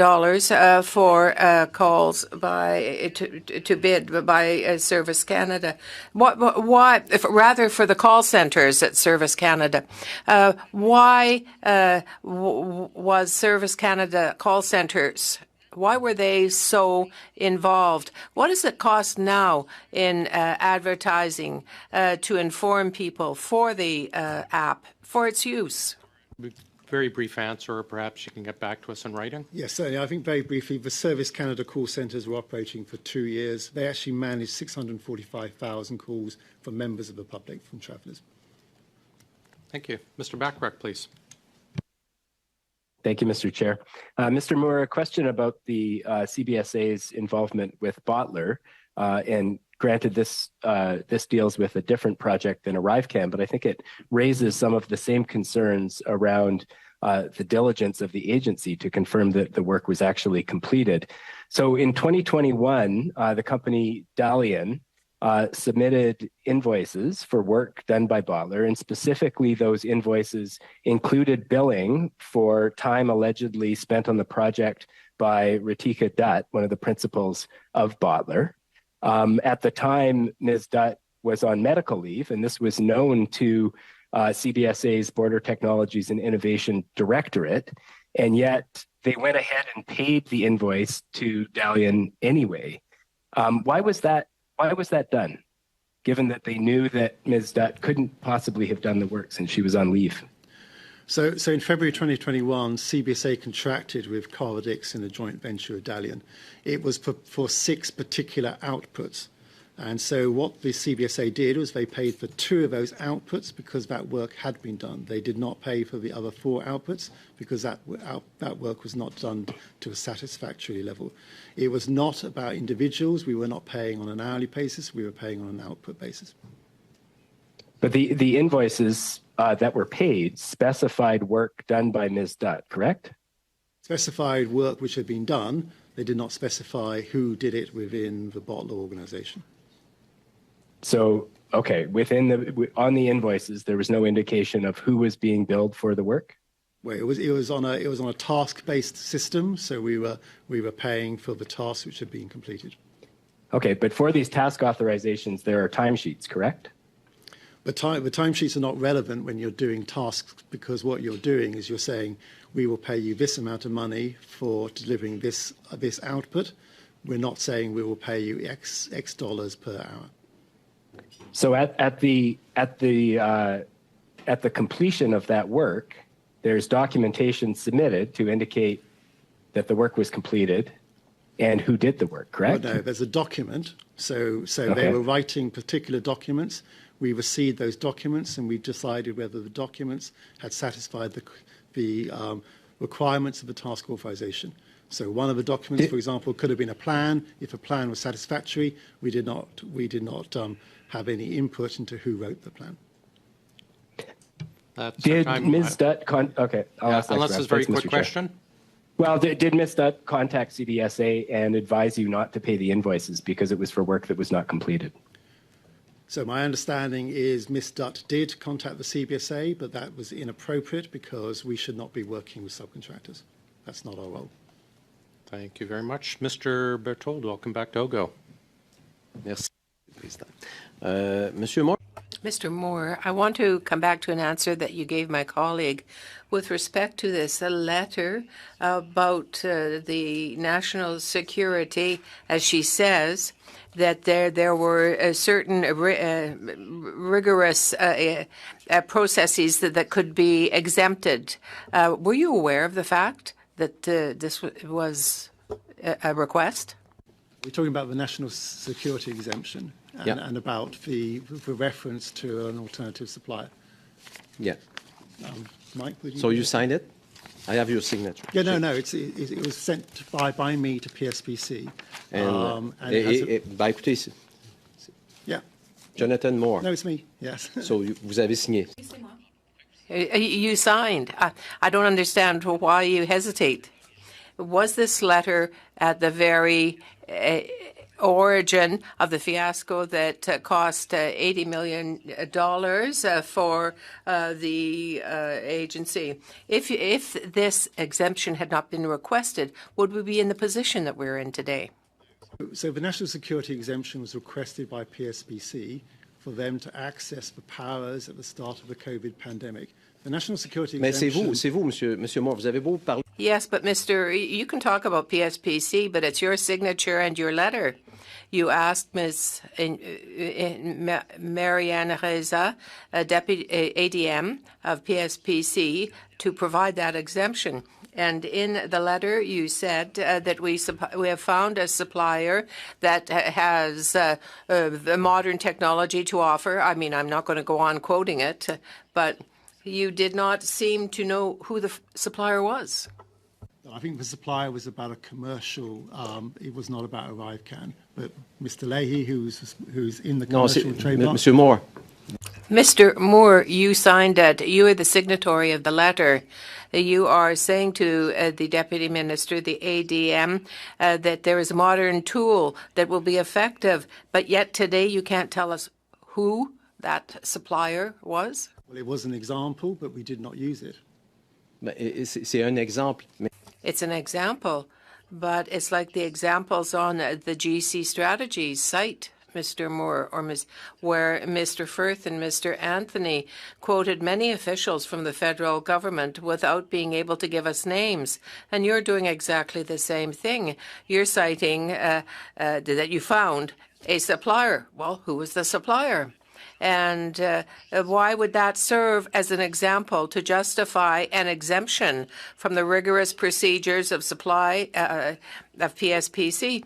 for calls to bid by Service Canada. Why, rather for the call centres at Service Canada, why was Service Canada call centres, why were they so involved? What does it cost now in advertising to inform people for the app, for its use?
Very brief answer, or perhaps you can get back to us in writing.
Yes, certainly. I think very briefly, the Service Canada call centres were operating for 2 years. They actually managed 645,000 calls from members of the public, from travellers.
Thank you. Mr. Bachrach, please.
Thank you, Mr. Chair. Mr. Moore, a question about the CBSA's involvement with Bottler, and granted this deals with a different project than ArriveCan, but I think it raises some of the same concerns around the diligence of the agency to confirm that the work was actually completed. So in 2021, the company Dalian submitted invoices for work done by Bottler, and specifically those invoices included billing for time allegedly spent on the project by Ritika Dutt, one of the principals of Bottler. At the time, Ms. Dutt was on medical leave, and this was known to CBSA's Border Technologies and Innovation Directorate, and yet they went ahead and paid the invoice to Dalian anyway. Why was that done, given that they knew that Ms. Dutt couldn't possibly have done the work since she was on leave?
So in February 2021, CBSA contracted with Carver Dix in a joint venture with Dalian. It was for 6 particular outputs. And so what the CBSA did was they paid for 2 of those outputs because that work had been done. They did not pay for the other 4 outputs because that work was not done to a satisfactory level. It was not about individuals. We were not paying on an hourly basis. We were paying on an output basis.
But the invoices that were paid specified work done by Ms. Dutt, correct?
Specified work which had been done. They did not specify who did it within the Bottler organization.
So, okay, on the invoices, there was no indication of who was being billed for the work?
Well, it was on a task-based system, so we were paying for the tasks which had been completed.
Okay, but for these task authorizations, there are timesheets, correct?
The timesheets are not relevant when you're doing tasks, because what you're doing is you're saying, we will pay you this amount of money for delivering this output. We're not saying we will pay you X dollars per hour.
So at the completion of that work, there's documentation submitted to indicate that the work was completed and who did the work, correct?
Well, no, there's a document. So
Okay.
They were writing particular documents. We received those documents and we decided whether the documents had satisfied the requirements of the task authorization. So one of the documents, for example, could have been a plan. If a plan was satisfactory, we did not have any input into who wrote the plan.
Did Ms. Dutt okay, I'll ask that
unless
question.
it's a very
Thanks,
quick
Mr. Chair.
question.
Well, did Ms. Dutt contact CBSA and advise you not to pay the invoices because it was for work that was not completed?
So my understanding is Ms. Dutt did contact the CBSA, but that was inappropriate because we should not be working with subcontractors. That's not our role.
Thank you very much. Mr. Berthold, welcome back to OGGO.
Merci, Président. Monsieur Moore.
Mr. Moore, I want to come back to an answer that you gave my colleague with respect to this letter about the national security, as she says, that there were certain rigorous processes that could be exempted. Were you aware of the fact that this was a request?
We're talking about the national security exemption and about the reference to an alternative supplier.
Yeah.
Mike, would you?
So you signed it? I have your signature.
Yeah, no. It was sent by me to PSPC.
Bah, écoutez,
Yeah.
Jonathan Moore.
No, it's me. Yes.
So vous avez signé.
You signed. I don't understand why you hesitate. Was this letter at the very origin of the fiasco that cost $80 million for the agency? If this exemption had not been requested, would we be in the position that we're in today?
So the national security exemption was requested by PSPC for them to access the powers at the start of the COVID pandemic. The national security exemption...
Mais c'est vous, Monsieur Moore, vous avez beau parler...
Yes, but you can talk about PSPC, but it's your signature and your letter. You asked Ms. Marianne Reza, Deputy ADM of PSPC, to provide that exemption. And in the letter, you said that we have found a supplier that has modern technology to offer. I mean, I'm not going to go on quoting it, but you did not seem to know who the supplier was.
I think the supplier was about a commercial. It was not about ArriveCan. But Mr. Leahy, who's in the commercial trademark.
Monsieur Moore.
Mr. Moore, you signed it. You are the signatory of the letter. You are saying to the Deputy Minister, the ADM, that there is a modern tool that will be effective, but yet today you can't tell us who that supplier was?
Well, it was an example, but we did not use it.
C'est un exemple.
It's an example, but it's like the examples on the GC strategies site, Mr. Moore, or where Mr. Firth and Mr. Anthony quoted many officials from the federal government without being able to give us names. And you're doing exactly the same thing. You're citing that you found a supplier. Well, who was the supplier? And why would that serve as an example to justify an exemption from the rigorous procedures of supply of PSPC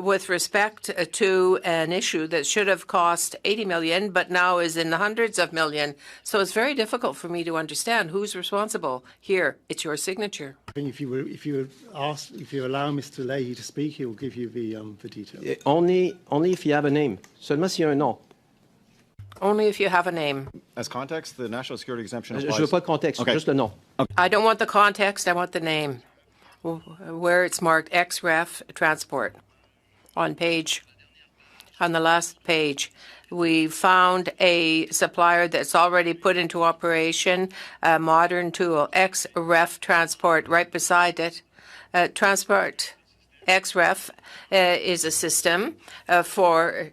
with respect to an issue that should have cost $80 million but now is in the hundreds of millions? So it's very difficult for me to understand who's responsible. Here, it's your signature.
I think if you allow Mr. Leahy to speak, he will give you the details.
Only if you have a name. Seulement s'il y a un nom.
Only if you have a name.
As context, the national security exemption
Je
applies.
veux pas de contexte,
Okay.
juste le nom.
I don't want the context, I want the name. Where it's marked XREF Transport. On the last page, we found a supplier that's already put into operation a modern tool, XREF Transport, right beside it. Transport XREF is a system for...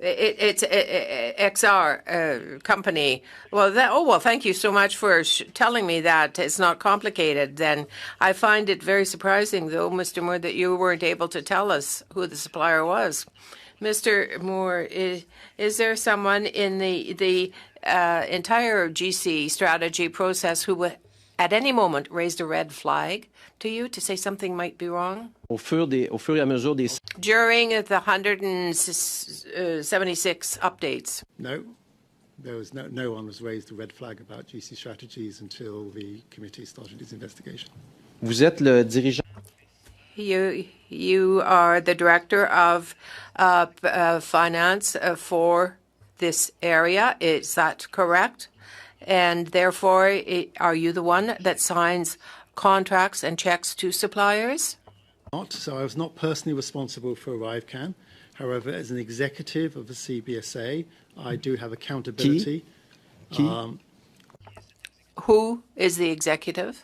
It's XR company. Well, thank you so much for telling me that. It's not complicated then. I find it very surprising, though, Mr. Moore, that you weren't able to tell us who the supplier was. Mr. Moore, is there someone in the entire GC strategy process who would at any moment raised a red flag to you to say something might be wrong?
Au fur et à mesure des...
During the 176 updates?
No. There was no one was raised a red flag about GC strategies until the committee started its investigation.
Vous êtes le dirigeant...
You are the director of finance for this area. Is that correct? And therefore, are you the one that signs contracts and checks to suppliers?
So I was not personally responsible for ArriveCan. However, as an executive of the CBSA, I do have accountability.
Who is the executive?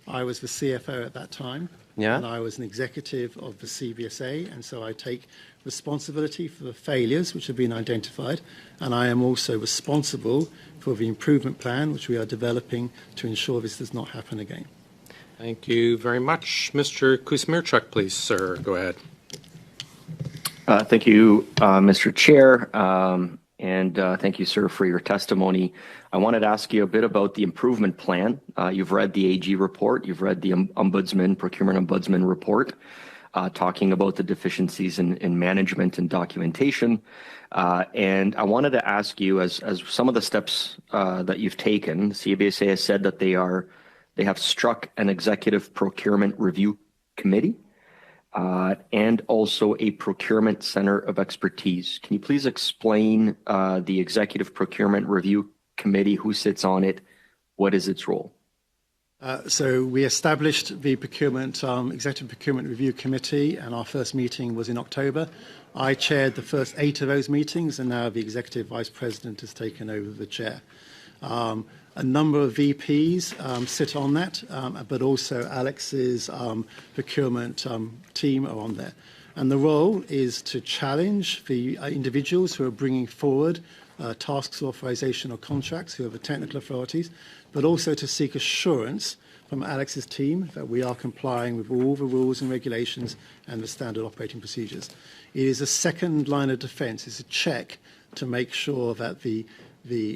I was the CFO at that time.
Yeah.
And I was an executive of the CBSA, and so I take responsibility for the failures which have been identified, and I am also responsible for the improvement plan which we are developing to ensure this does not happen again.
Thank you very much. Mr. Kuzmirchuk, please, sir. Go ahead.
Thank you, Mr. Chair, and thank you, sir, for your testimony. I wanted to ask you a bit about the improvement plan. You've read the AG report. You've read the Procurement Ombudsman report, talking about the deficiencies in management and documentation. And I wanted to ask you, as some of the steps that you've taken, the CBSA has said that they have struck an executive procurement review committee and also a procurement center of expertise. Can you please explain the executive procurement review committee? Who sits on it? What is its role?
So we established the Executive Procurement Review Committee, and our first meeting was in October. I chaired the first 8 of those meetings, and now the Executive Vice President has taken over the chair. A number of VPs sit on that, but also Alex's procurement team are on there. And the role is to challenge the individuals who are bringing forward tasks, authorization or contracts, who are the technical authorities, but also to seek assurance from Alex's team that we are complying with all the rules and regulations and the standard operating procedures. It is a second line of defense. It's a check to make sure that the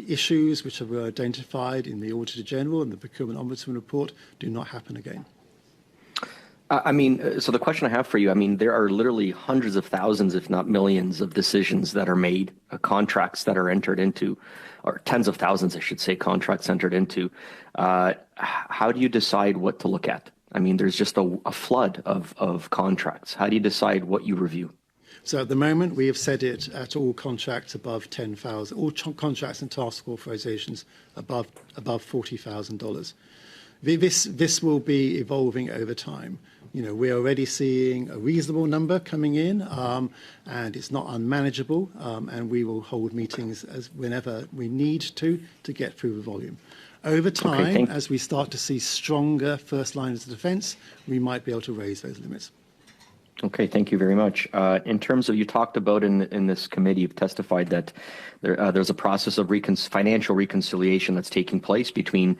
issues which were identified in the Auditor General and the Procurement Ombudsman report do not happen again.
So the question I have for you, there are literally hundreds of thousands, if not millions, of decisions that are made, contracts that are entered into, or tens of thousands, I should say, contracts entered into. How do you decide what to look at? There's just a flood of contracts. How do you decide what you review?
So at the moment, we have set it at all contracts above $10,000, all contracts and task authorizations above $40,000. This will be evolving over time. We're already seeing a reasonable number coming in, and it's not unmanageable, and we will hold meetings whenever we need to get through the volume. Over time, as we start to see stronger first lines of defense, we might be able to raise those limits.
Okay, thank you very much. In terms of, you talked about in this committee, you've testified that there's a process of financial reconciliation that's taking place between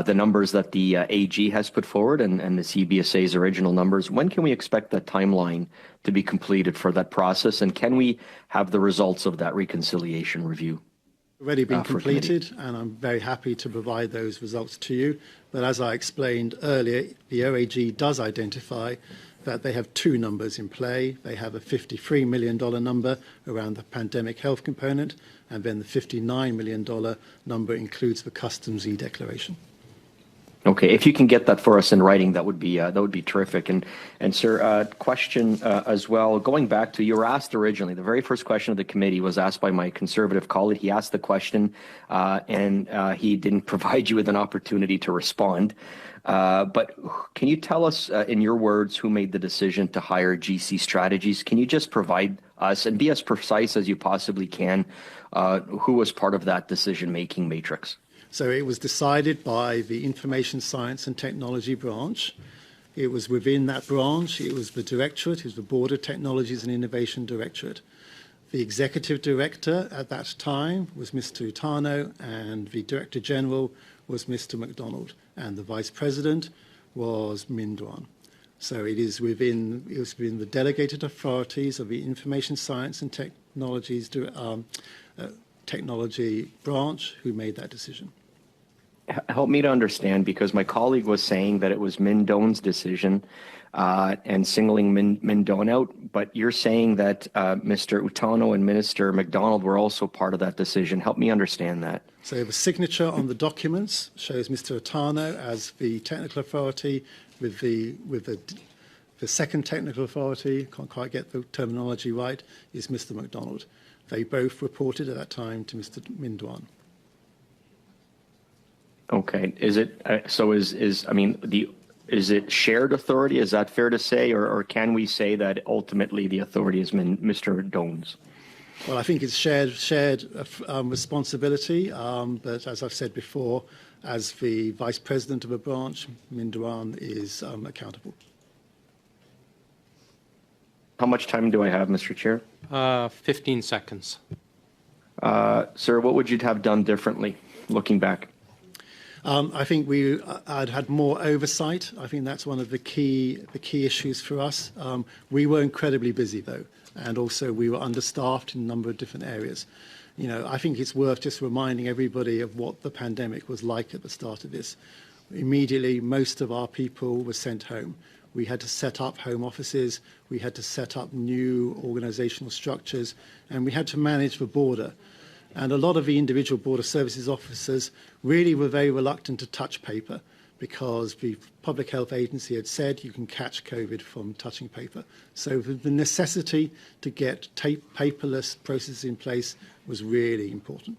the numbers that the AG has put forward and the CBSA's original numbers. When can we expect that timeline to be completed for that process, and can we have the results of that reconciliation review?
Already been completed, and I'm very happy to provide those results to you. But as I explained earlier, the OAG does identify that they have 2 numbers in play. They have a $53 million number around the pandemic health component, and then the $59 million number includes the customs e-declaration.
Okay, if you can get that for us in writing, that would be terrific. And sir, question as well. Going back to, you were asked originally, the very first question of the committee was asked by my Conservative colleague. He asked the question, and he didn't provide you with an opportunity to respond. But can you tell us, in your words, who made the decision to hire GC Strategies? Can you just provide us, and be as precise as you possibly can, who was part of that decision-making matrix?
So it was decided by the Information Science and Technology branch. It was within that branch. It was the directorate. It was the Board of Technologies and Innovation Directorate. The executive director at that time was Mr. Utano, and the Director General was Mr. MacDonald, and the Vice President was Min Duan. So it was within the delegated authorities of the Information Science and Technology branch who made that decision.
Help me to understand, because my colleague was saying that it was Min Doan's decision and singling Min Doan out, but you're saying that Mr. Utano and Minister MacDonald were also part of that decision. Help me understand that.
So the signature on the documents shows Mr. Utano as the technical authority with the second technical authority, can't quite get the terminology right, is Mr. MacDonald. They both reported at that time to Mr. Min Duan.
Okay. Is it is it shared authority? Is that fair to say, or can we say that ultimately the authority is Mr. Doan's?
Well, I think it's shared responsibility, but as I've said before, as the Vice President of a branch, Min Duan is accountable.
How much time do I have, Mr. Chair?
15 seconds.
Sir, what would you have done differently, looking back?
I think I'd had more oversight. I think that's one of the key issues for us. We were incredibly busy, though, and also we were understaffed in a number of different areas. I think it's worth just reminding everybody of what the pandemic was like at the start of this. Immediately, most of our people were sent home. We had to set up home offices, we had to set up new organizational structures, and we had to manage the border. And a lot of the individual border services officers really were very reluctant to touch paper because the Public Health Agency had said you can catch COVID from touching paper. So the necessity to get paperless processes in place was really important.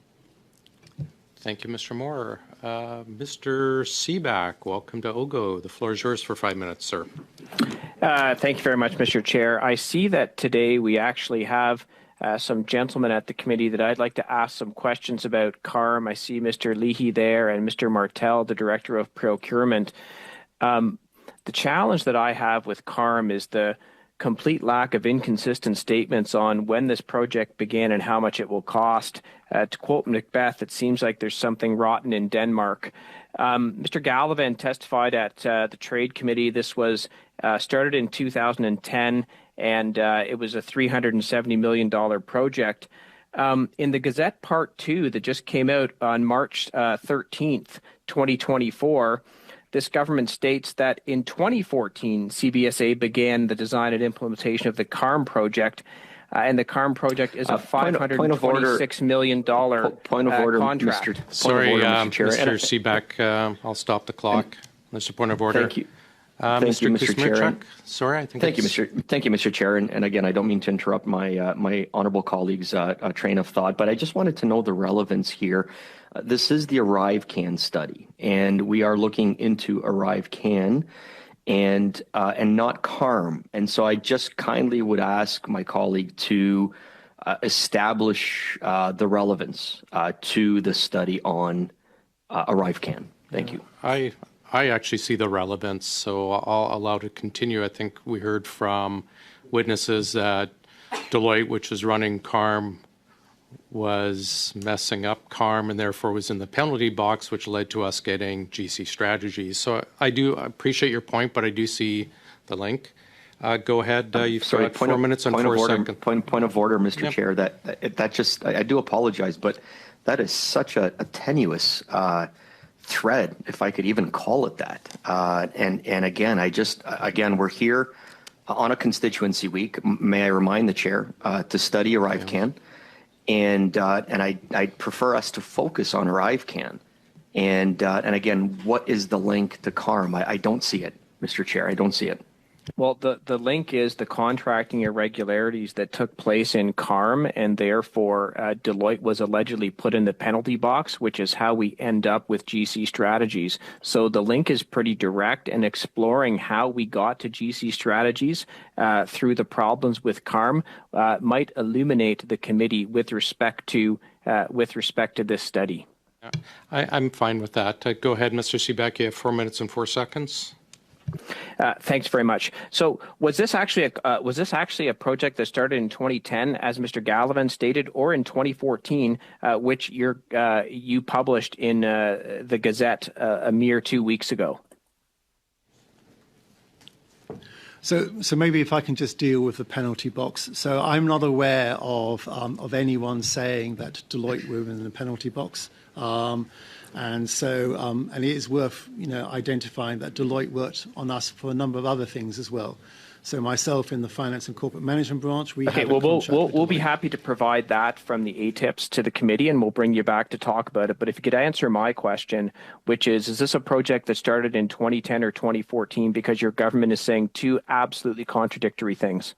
Thank you, Mr. Moore. Mr. Seaback, welcome to OGGO. The floor is yours for 5 minutes, sir.
Thank you very much, Mr. Chair. I see that today we actually have some gentlemen at the committee that I'd like to ask some questions about CARM. I see Mr. Leahy there and Mr. Martel, the Director of Procurement. The challenge that I have with CARM is the complete lack of inconsistent statements on when this project began and how much it will cost. To quote Macbeth, it seems like there's something rotten in Denmark. Mr. Gallivan testified at the Trade Committee. This was started in 2010, and it was a $370 million project. In the Gazette Part 2 that just came out on March 13th, 2024, this government states that in 2014, CBSA began the design and implementation of the CARM project, and the CARM project is a $526 million
point of order,
contract.
Mr. Seaback, I'll stop the clock. Mr. Point of order.
Thank you. Thank you, Mr. Chair.
Sorry, I think.
Thank you, Mr. Chair. And again, I don't mean to interrupt my my honourable colleague's train of thought, but I just wanted to know the relevance here. This is the ArriveCAN study, and we are looking into ArriveCAN and not CARM. And so I just kindly would ask my colleague to establish the relevance to the study on ArriveCAN. Thank you.
I actually see the relevance, so I'll allow to continue. I think we heard from witnesses that Deloitte, which is running CARM, was messing up CARM and therefore was in the penalty box, which led to us getting GC strategies. So I do appreciate your point, but I do see the link. Go ahead. You've got 4 minutes and 4 seconds.
Point of order, Mr. Chair. That just I do apologize, but that is such a tenuous thread, if I could even call it that. And again, we're here on a constituency week. May I remind the chair to study ArriveCAN, and I prefer us to focus on ArriveCAN. And again, what is the link to CARM? I don't see it, Mr. Chair. I don't see it.
Well, the link is the contracting irregularities that took place in CARM, and therefore Deloitte was allegedly put in the penalty box, which is how we end up with GC strategies. So the link is pretty direct, and exploring how we got to GC strategies through the problems with CARM might illuminate the committee with respect to this study.
Yeah, I'm fine with that. Go ahead, Mr. Seaback. You have 4 minutes and 4 seconds.
Thanks very much. So was this actually a project that started in 2010, as Mr. Gallivan stated, or in 2014, which you published in the Gazette a mere 2 weeks ago?
So maybe if I can just deal with the penalty box. So I'm not aware of anyone saying that Deloitte were in the penalty box. And it is worth, identifying that Deloitte worked on us for a number of other things as well. So myself in the Finance and Corporate Management branch,
we'll be happy to provide that from the ATIPs to the committee, and we'll bring you back to talk about it. But if you could answer my question, which is this a project that started in 2010 or 2014? Because your government is saying two absolutely contradictory things.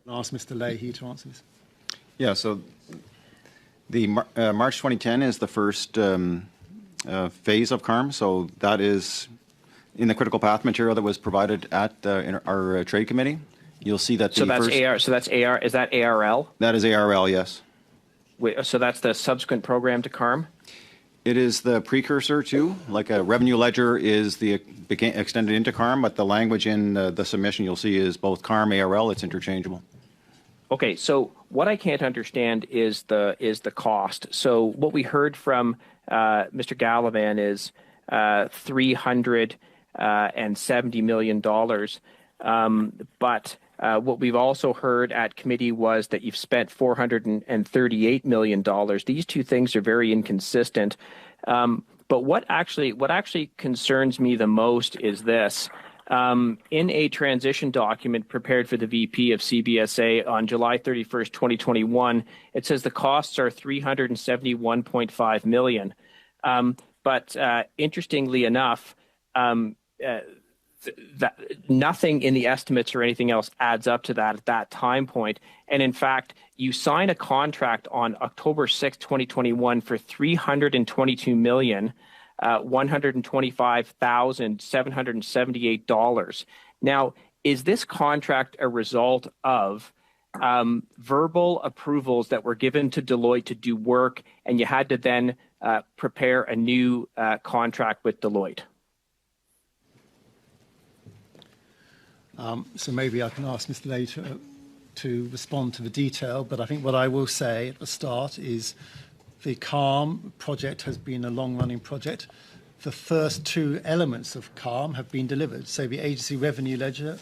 I'll ask Mr. Leahy to answer this.
Yeah, so the March 2010 is the first phase of CARM, so that is in the critical path material that was provided at in our trade committee. You'll see that.
So that's AR. Is that ARL?
That is ARL, yes.
Wait, so that's the subsequent program to CARM.
It is the precursor to, like a revenue ledger is extended into CARM, but the language in the submission you'll see is both CARM, ARL. It's interchangeable.
Okay, so what I can't understand is the cost. So what we heard from Mr. Gallivan is $370 million. But what we've also heard at committee was that you've spent $438 million. These two things are very inconsistent. But what actually concerns me the most is this. In a transition document prepared for the VP of CBSA on July 31st, 2021, it says the costs are $371.5 million. But interestingly enough, that nothing in the estimates or anything else adds up to that at that time point. And in fact, you sign a contract on October 6, 2021 for $322,125,778. Now, is this contract a result of verbal approvals that were given to Deloitte to do work, and you had to then prepare a new contract with Deloitte?
So maybe I can ask Mr. Lay to respond to the detail, but I think what I will say at the start is the CALM project has been a long-running project. The first two elements of CALM have been delivered. So the agency revenue ledger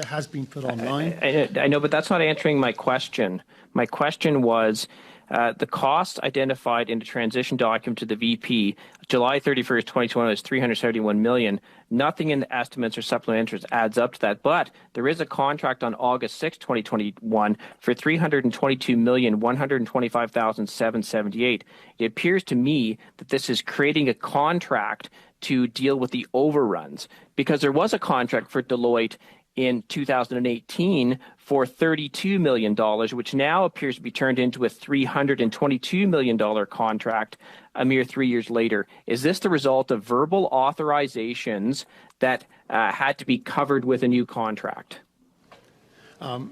has been put online.
I know, but that's not answering my question. My question was the cost identified in the transition document to the VP, July 31st, 2021 is $371 million. Nothing in the estimates or supplemental interest adds up to that, but there is a contract on August 6, 2021 for $322,125,778. It appears to me that this is creating a contract to deal with the overruns, because there was a contract for Deloitte in 2018 for $32 million, which now appears to be turned into a $322 million contract a mere 3 years later. Is this the result of verbal authorizations that had to be covered with a new contract?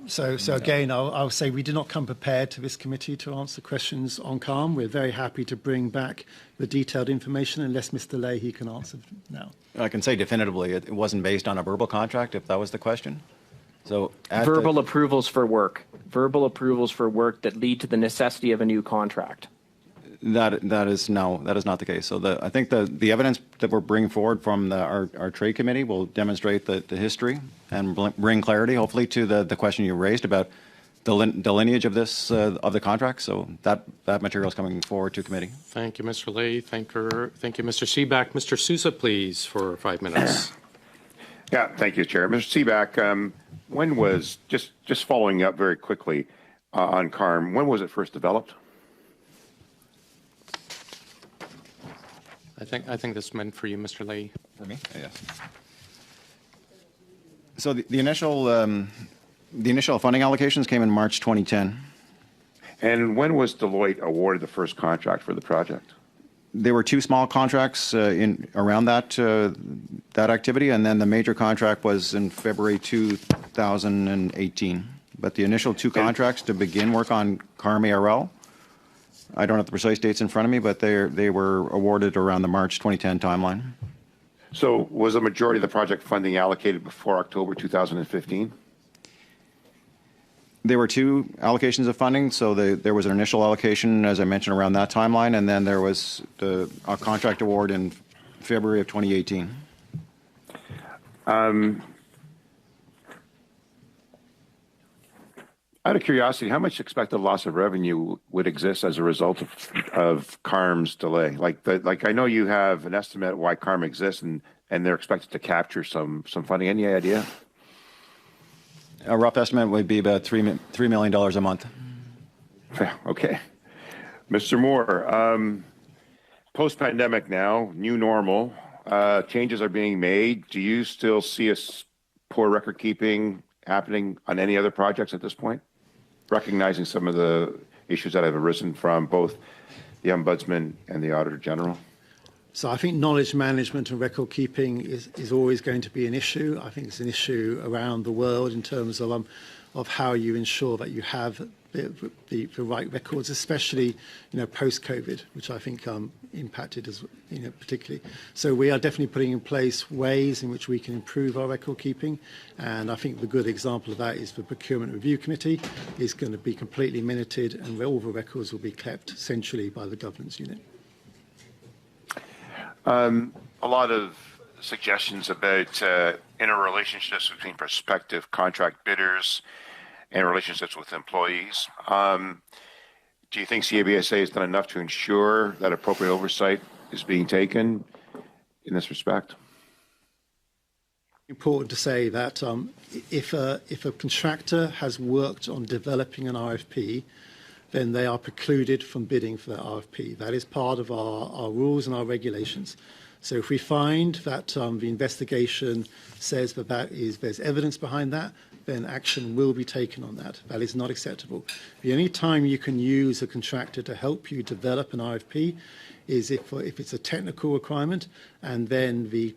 So again, I'll say we did not come prepared to this committee to answer questions on CALM. We're very happy to bring back the detailed information, unless Mr. Leahy can answer now.
I can say definitively it wasn't based on a verbal contract, if that was the question. So
verbal approvals for work that lead to the necessity of a new contract.
That is not the case. So I think the evidence that we're bringing forward from our trade committee will demonstrate the history and bring clarity, hopefully, to the question you raised about the lineage of this of the contract. So that material is coming forward to committee.
Thank you, Mr. Lay. Thank you, Mr. Seaback. Mr. Sousa, please, for 5 minutes.
Yeah, thank you, Chair. Mr. Seaback, when was, just following up very quickly on CARM, when was it first developed?
I think this meant for you, Mr. Lay.
For me? Yes. So the initial funding allocations came in March 2010.
And when was Deloitte awarded the first contract for the project?
There were two small contracts around that activity, and then the major contract was in February 2018. But the initial two contracts to begin work on CARM ARL, I don't have the precise dates in front of me, but they were awarded around the March 2010 timeline.
So was the majority of the project funding allocated before October 2015?
There were two allocations of funding. So there was an initial allocation, as I mentioned, around that timeline, and then there was a contract award in February of 2018.
Out of curiosity, how much expected loss of revenue would exist as a result of CARM's delay? Like I know you have an estimate why CARM exists, and they're expected to capture some funding. Any idea?
A rough estimate would be about $3 million a month.
Okay. Mr. Moore, post-pandemic now, new normal, changes are being made. Do you still see poor record keeping happening on any other projects at this point? Recognizing some of the issues that have arisen from both the Ombudsman and the Auditor General?
So I think knowledge management and record keeping is always going to be an issue. I think it's an issue around the world in terms of how you ensure that you have the right records, especially post-COVID, which I think impacted as particularly. So we are definitely putting in place ways in which we can improve our record keeping, and I think the good example of that is the Procurement Review Committee is going to be completely minuted, and all the records will be kept centrally by the governance unit.
A lot of suggestions about interrelationships between prospective contract bidders and relationships with employees. Do you think CABSA has done enough to ensure that appropriate oversight is being taken in this respect?
Important to say that if a contractor has worked on developing an RFP, then they are precluded from bidding for that RFP. That is part of our rules and our regulations. So if we find that the investigation says that there's evidence behind that, then action will be taken on that. That is not acceptable. The only time you can use a contractor to help you develop an RFP is if it's a technical requirement, and then the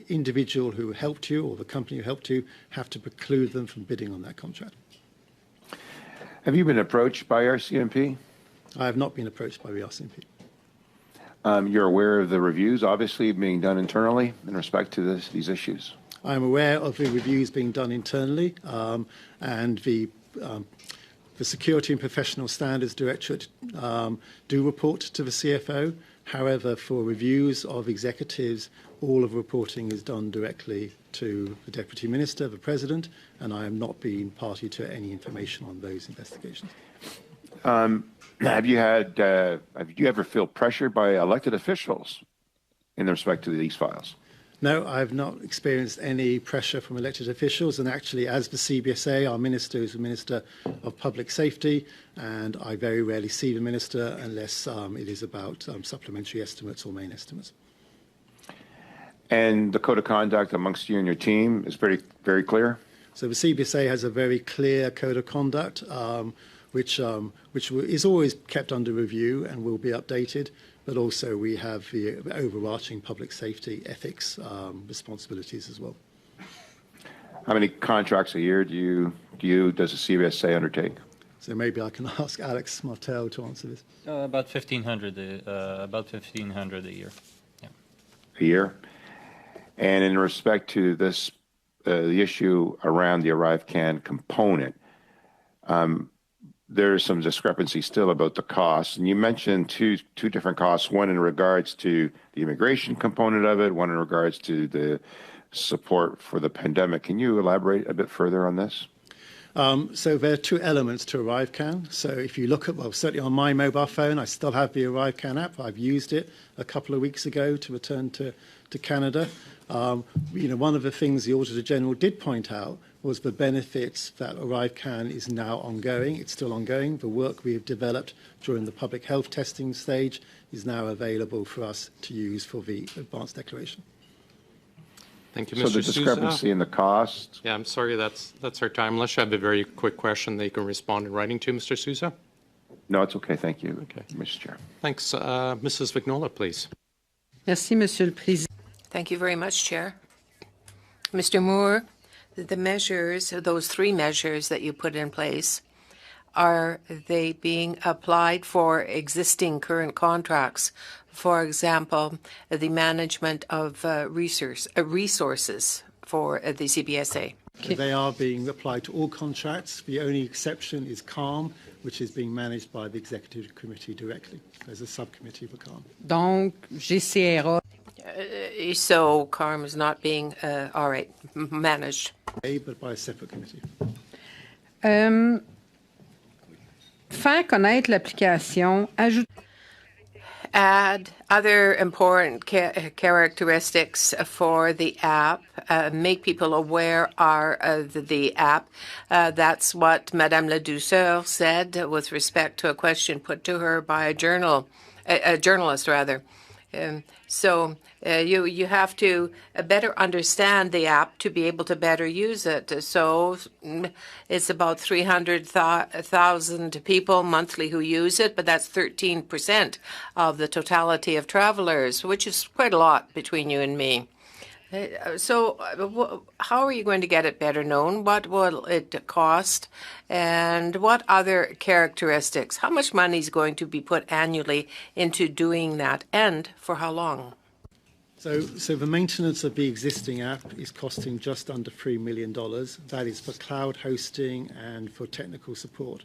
individual who helped you or the company who helped you have to preclude them from bidding on that contract.
Have you been approached by RCMP?
I have not been approached by the RCMP.
You're aware of the reviews, obviously, being done internally in respect to these issues?
I'm aware of the reviews being done internally, and the Security and Professional Standards Directorate do report to the CFO. However, for reviews of executives, all of the reporting is done directly to the Deputy Minister, the President, and I am not being party to any information on those investigations.
Have you ever felt pressured by elected officials in respect to these files?
No, I've not experienced any pressure from elected officials, and actually, as the CBSA, our minister is the Minister of Public Safety, and I very rarely see the minister unless it is about supplementary estimates or main estimates.
And the code of conduct amongst you and your team is very clear?
So the CBSA has a very clear code of conduct, which is always kept under review and will be updated. But also we have the overarching public safety ethics responsibilities as well.
How many contracts a year does the CBSA undertake?
So maybe I can ask Alex Martel to answer this.
About 1,500. About 1,500 a year. Yeah.
A year. And in respect to this, the issue around the ArriveCAN component, there is some discrepancy still about the costs. And you mentioned two different costs, one in regards to the immigration component of it, one in regards to the support for the pandemic. Can you elaborate a bit further on this?
So there are two elements to ArriveCAN. So if you look at, well, certainly on my mobile phone, I still have the ArriveCAN app. I've used it a couple of weeks ago to return to Canada. One of the things the Auditor General did point out was the benefits that ArriveCAN is now ongoing. It's still ongoing. The work we have developed during the public health testing stage is now available for us to use for the advanced declaration.
Thank you, Mr.
So the discrepancy in the cost?
Yeah, I'm sorry, that's our time. Unless you have a very quick question that you can respond in writing to, Mr. Sousa?
No, it's okay. Thank you,
okay,
Mr. Chair.
Thanks. Mrs. Vignola, please.
Merci, Monsieur le Président.
Thank you very much, Chair. Mr. Moore, the measures, those three measures that you put in place, are they being applied for existing current contracts? For example, the management of resources for the CBSA.
They are being applied to all contracts. The only exception is CALM, which is being managed by the Executive Committee directly. There's a subcommittee for CALM.
Donc, GCRA.
So CARM is not being, managed.
But by a separate committee.
Faire connaître l'application,
add other important characteristics for the app, make people aware of the app. That's what Madame La Douceur said with respect to a question put to her by a journalist, rather. So you have to better understand the app to be able to better use it. So it's about 300,000 people monthly who use it, but that's 13% of the totality of travelers, which is quite a lot between you and me. So how are you going to get it better known? What will it cost? And what other characteristics? How much money is going to be put annually into doing that, and for how long?
So the maintenance of the existing app is costing just under $3 million. That is for cloud hosting and for technical support.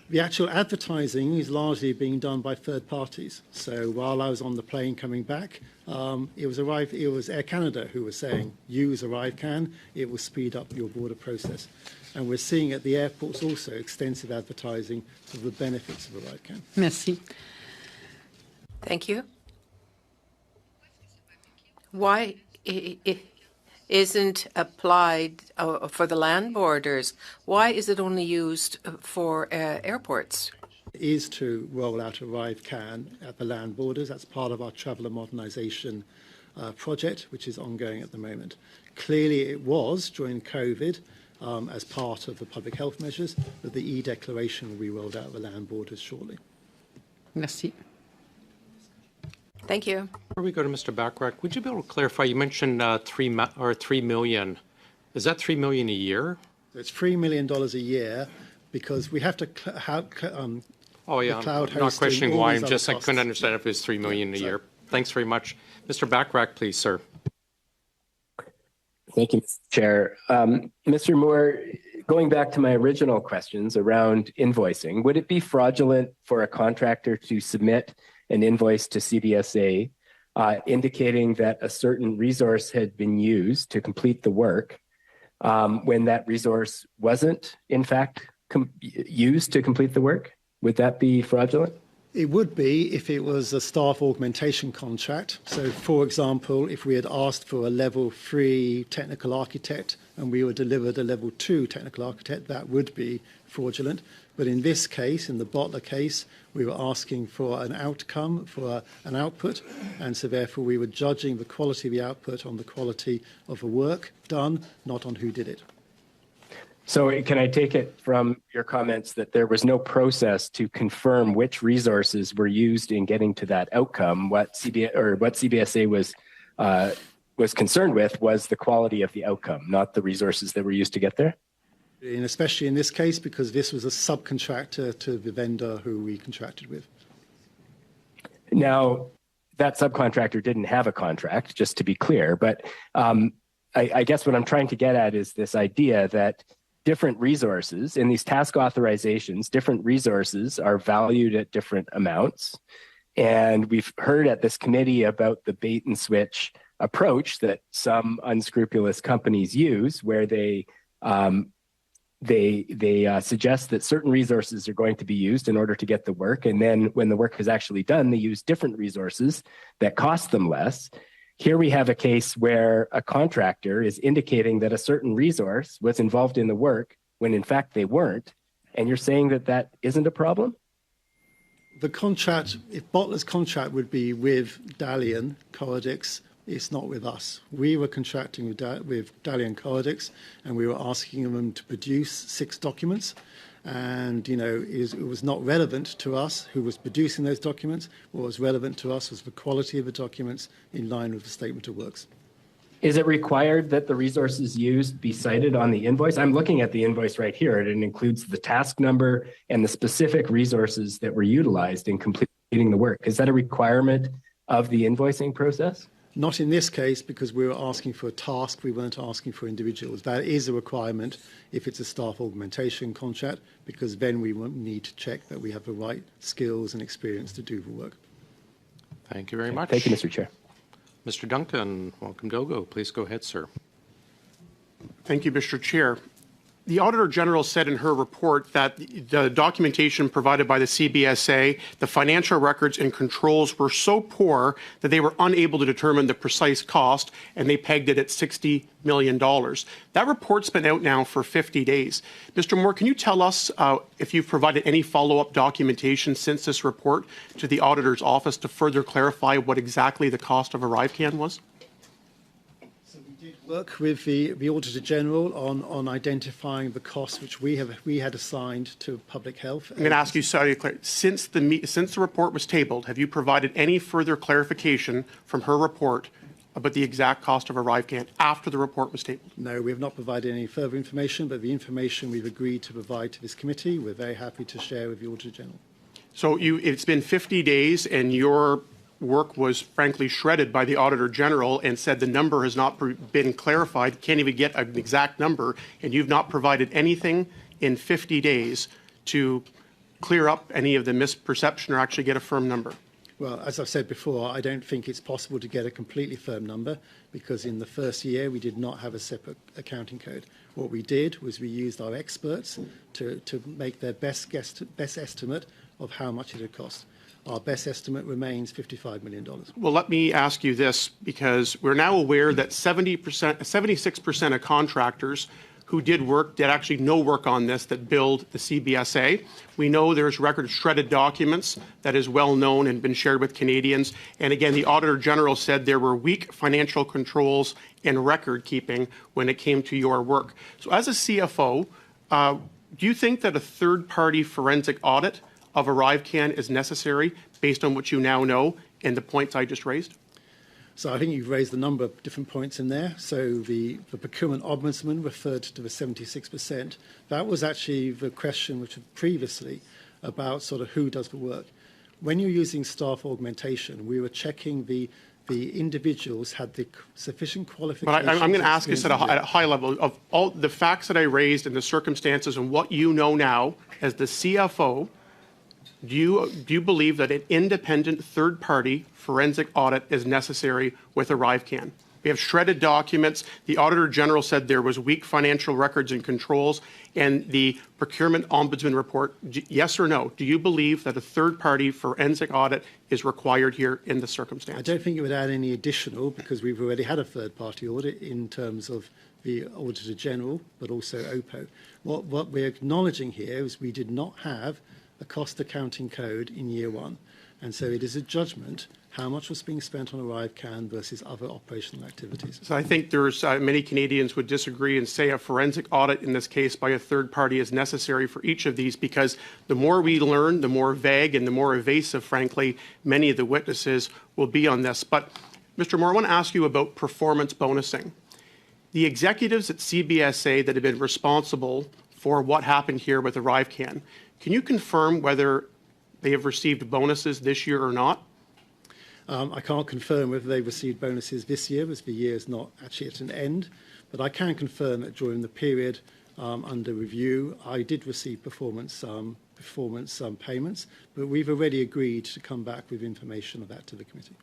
The actual advertising is largely being done by third parties. So while I was on the plane coming back, it was Air Canada who was saying, use ArriveCAN, it will speed up your border process. And we're seeing at the airports also extensive advertising of the benefits of ArriveCAN.
Merci.
Thank you. Why it isn't applied for the land borders? Why is it only used for airports?
Is to roll out ArriveCAN at the land borders. That's part of our traveller modernisation project, which is ongoing at the moment. Clearly, it was during COVID as part of the public health measures, but the e-declaration will be rolled out at the land borders shortly.
Merci.
Thank you.
Before we go to Mr. Bachrach, would you be able to clarify? You mentioned 3 million. Is that $3 million a year?
So it's $3 million a year because we have to
Oh yeah,
cloud
I'm not
hosting,
questioning
all
why.
these
I'm
other
just I
costs.
couldn't understand if it was $3 million a year. Thanks very much, Mr. Bachrach, please, sir.
Thank you, Mr. Chair. Mr. Moore, going back to my original questions around invoicing, would it be fraudulent for a contractor to submit an invoice to CBSA indicating that a certain resource had been used to complete the work when that resource wasn't, in fact, used to complete the work? Would that be fraudulent?
It would be if it was a staff augmentation contract. So, for example, if we had asked for a level 3 technical architect and we were delivered a level 2 technical architect, that would be fraudulent. But in this case, in the Bottler case, we were asking for an outcome, for an output, and so therefore we were judging the quality of the output on the quality of the work done, not on who did it.
So can I take it from your comments that there was no process to confirm which resources were used in getting to that outcome? What CBSA was concerned with was the quality of the outcome, not the resources that were used to get there?
And especially in this case, because this was a subcontractor to the vendor who we contracted with.
Now, that subcontractor didn't have a contract, just to be clear, but I guess what I'm trying to get at is this idea that different resources in these task authorizations, different resources are valued at different amounts. And we've heard at this committee about the bait and switch approach that some unscrupulous companies use, where they suggest that certain resources are going to be used in order to get the work. And then when the work is actually done, they use different resources that cost them less. Here we have a case where a contractor is indicating that a certain resource was involved in the work when in fact they weren't. And you're saying that that isn't a problem?
The contract, if Bottler's contract would be with Dalian Coradix, it's not with us. We were contracting with Dalian Coradix, and we were asking them to produce 6 documents. And, you know, it was not relevant to us who was producing those documents. What was relevant to us was the quality of the documents in line with the statement of works.
Is it required that the resources used be cited on the invoice? I'm looking at the invoice right here. It includes the task number and the specific resources that were utilized in completing the work. Is that a requirement of the invoicing process?
Not in this case, because we were asking for a task, we weren't asking for individuals. That is a requirement if it's a staff augmentation contract, because then we won't need to check that we have the right skills and experience to do the work.
Thank you very much.
Thank you, Mr. Chair.
Mr. Duncan, welcome to OGGO. Please go ahead, sir.
Thank you, Mr. Chair. The Auditor General said in her report that the documentation provided by the CBSA, the financial records and controls were so poor that they were unable to determine the precise cost, and they pegged it at $60 million. That report's been out now for 50 days. Mr. Moore, can you tell us if you've provided any follow-up documentation since this report to the Auditor's Office to further clarify what exactly the cost of ArriveCAN was?
Work with the Auditor General on identifying the costs which we had assigned to public health.
I'm going to ask you, since the report was tabled, have you provided any further clarification from her report about the exact cost of ArriveCAN after the report was tabled?
No, we have not provided any further information, but the information we've agreed to provide to this committee, we're very happy to share with the Auditor General.
So it's been 50 days, and your work was frankly shredded by the Auditor General and said the number has not been clarified, can't even get an exact number, and you've not provided anything in 50 days to clear up any of the misperception or actually get a firm number.
Well, as I've said before, I don't think it's possible to get a completely firm number because in the first year we did not have a separate accounting code. What we did was we used our experts to make their best estimate of how much it would cost. Our best estimate remains $55 million.
Well, let me ask you this, because we're now aware that 76% of contractors who did actually no work on this, that billed the CBSA. We know there's record of shredded documents that is well known and been shared with Canadians. And again, the Auditor General said there were weak financial controls and record keeping when it came to your work. So as a CFO, do you think that a third-party forensic audit of ArriveCan is necessary based on what you now know and the points I just raised?
So I think you've raised a number of different points in there. So the procurement ombudsman referred to the 76%. That was actually the question which was previously about sort of who does the work. When you're using staff augmentation, we were checking the individuals had the sufficient qualifications.
But I'm going to ask this at a high level. Of all the facts that I raised and the circumstances and what you know now as the CFO, do you believe that an independent third-party forensic audit is necessary with ArriveCan? We have shredded documents. The Auditor General said there was weak financial records and controls, and the Procurement Ombudsman report, yes or no, do you believe that a third-party forensic audit is required here in this circumstance?
I don't think it would add any additional because we've already had a third-party audit in terms of the Auditor General, but also OPPO. What we're acknowledging here is we did not have a cost accounting code in year one. And so it is a judgment how much was being spent on ArriveCan versus other operational activities.
So I think there's many Canadians would disagree and say a forensic audit in this case by a third party is necessary for each of these because the more we learn, the more vague and the more evasive, frankly, many of the witnesses will be on this. But Mr. Moore, I want to ask you about performance bonusing. The executives at CBSA that have been responsible for what happened here with ArriveCan, can you confirm whether they have received bonuses this year or not?
I can't confirm whether they've received bonuses this year, as the year is not actually at an end. But I can confirm that during the period under review, I did receive performance payments, but we've already agreed to come back with information of that to the committee.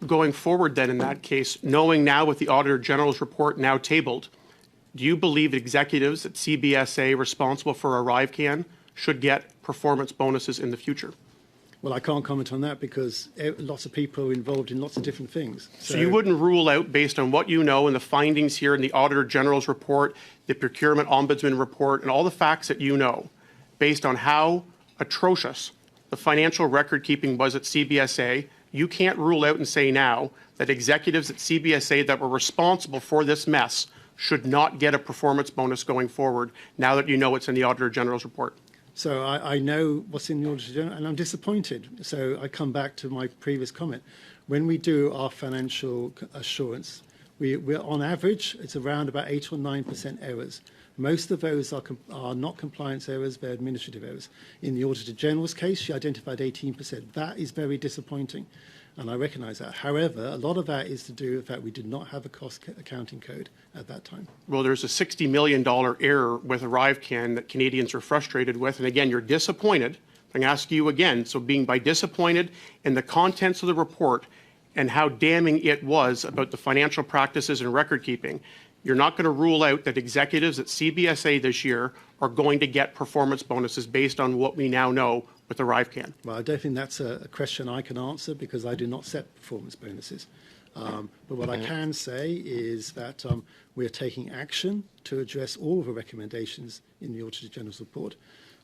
Going forward then in that case, knowing now with the Auditor General's report now tabled, do you believe executives at CBSA responsible for ArriveCan should get performance bonuses in the future?
Well, I can't comment on that because lots of people are involved in lots of different things.
So you wouldn't rule out, based on what you know and the findings here in the Auditor General's report, the Procurement Ombudsman report, and all the facts that you know, based on how atrocious the financial record keeping was at CBSA, you can't rule out and say now that executives at CBSA that were responsible for this mess should not get a performance bonus going forward now that you know it's in the Auditor General's report.
So I know what's in the Auditor General, and I'm disappointed. So I come back to my previous comment. When we do our financial assurance, we're on average, it's around about 8 or 9% errors. Most of those are not compliance errors, they're administrative errors. In the Auditor General's case, she identified 18%. That is very disappointing, and I recognise that. However, a lot of that is to do with the fact we did not have a cost accounting code at that time.
Well, there's a $60 million error with ArriveCan that Canadians are frustrated with, and again, you're disappointed. I'm going to ask you again, so being by disappointed in the contents of the report and how damning it was about the financial practices and record keeping, you're not going to rule out that executives at CBSA this year are going to get performance bonuses based on what we now know with ArriveCan.
Well, I don't think that's a question I can answer because I do not set performance bonuses. But what I can say is that we're taking action to address all of the recommendations in the Auditor General's report.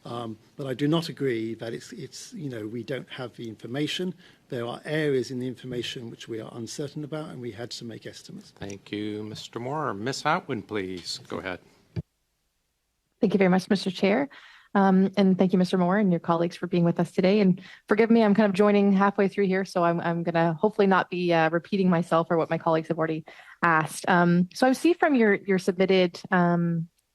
But I do not agree that it's we don't have the information. There are areas in the information which we are uncertain about, and we had to make estimates.
Thank you, Mr. Moore. Ms. Atwin, please go ahead.
Thank you very much, Mr. Chair. And thank you, Mr. Moore, and your colleagues for being with us today. And forgive me, I'm kind of joining halfway through here, so I'm going to hopefully not be repeating myself or what my colleagues have already asked. So I see from your submitted,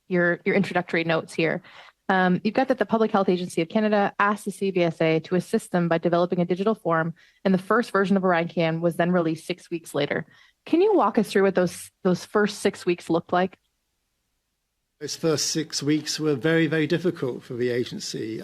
your introductory notes here, you've got that the Public Health Agency of Canada asked the CBSA to assist them by developing a digital form, and the first version of ArriveCan was then released 6 weeks later. Can you walk us through what those first 6 weeks looked like?
Those first 6 weeks were very, very difficult for the agency.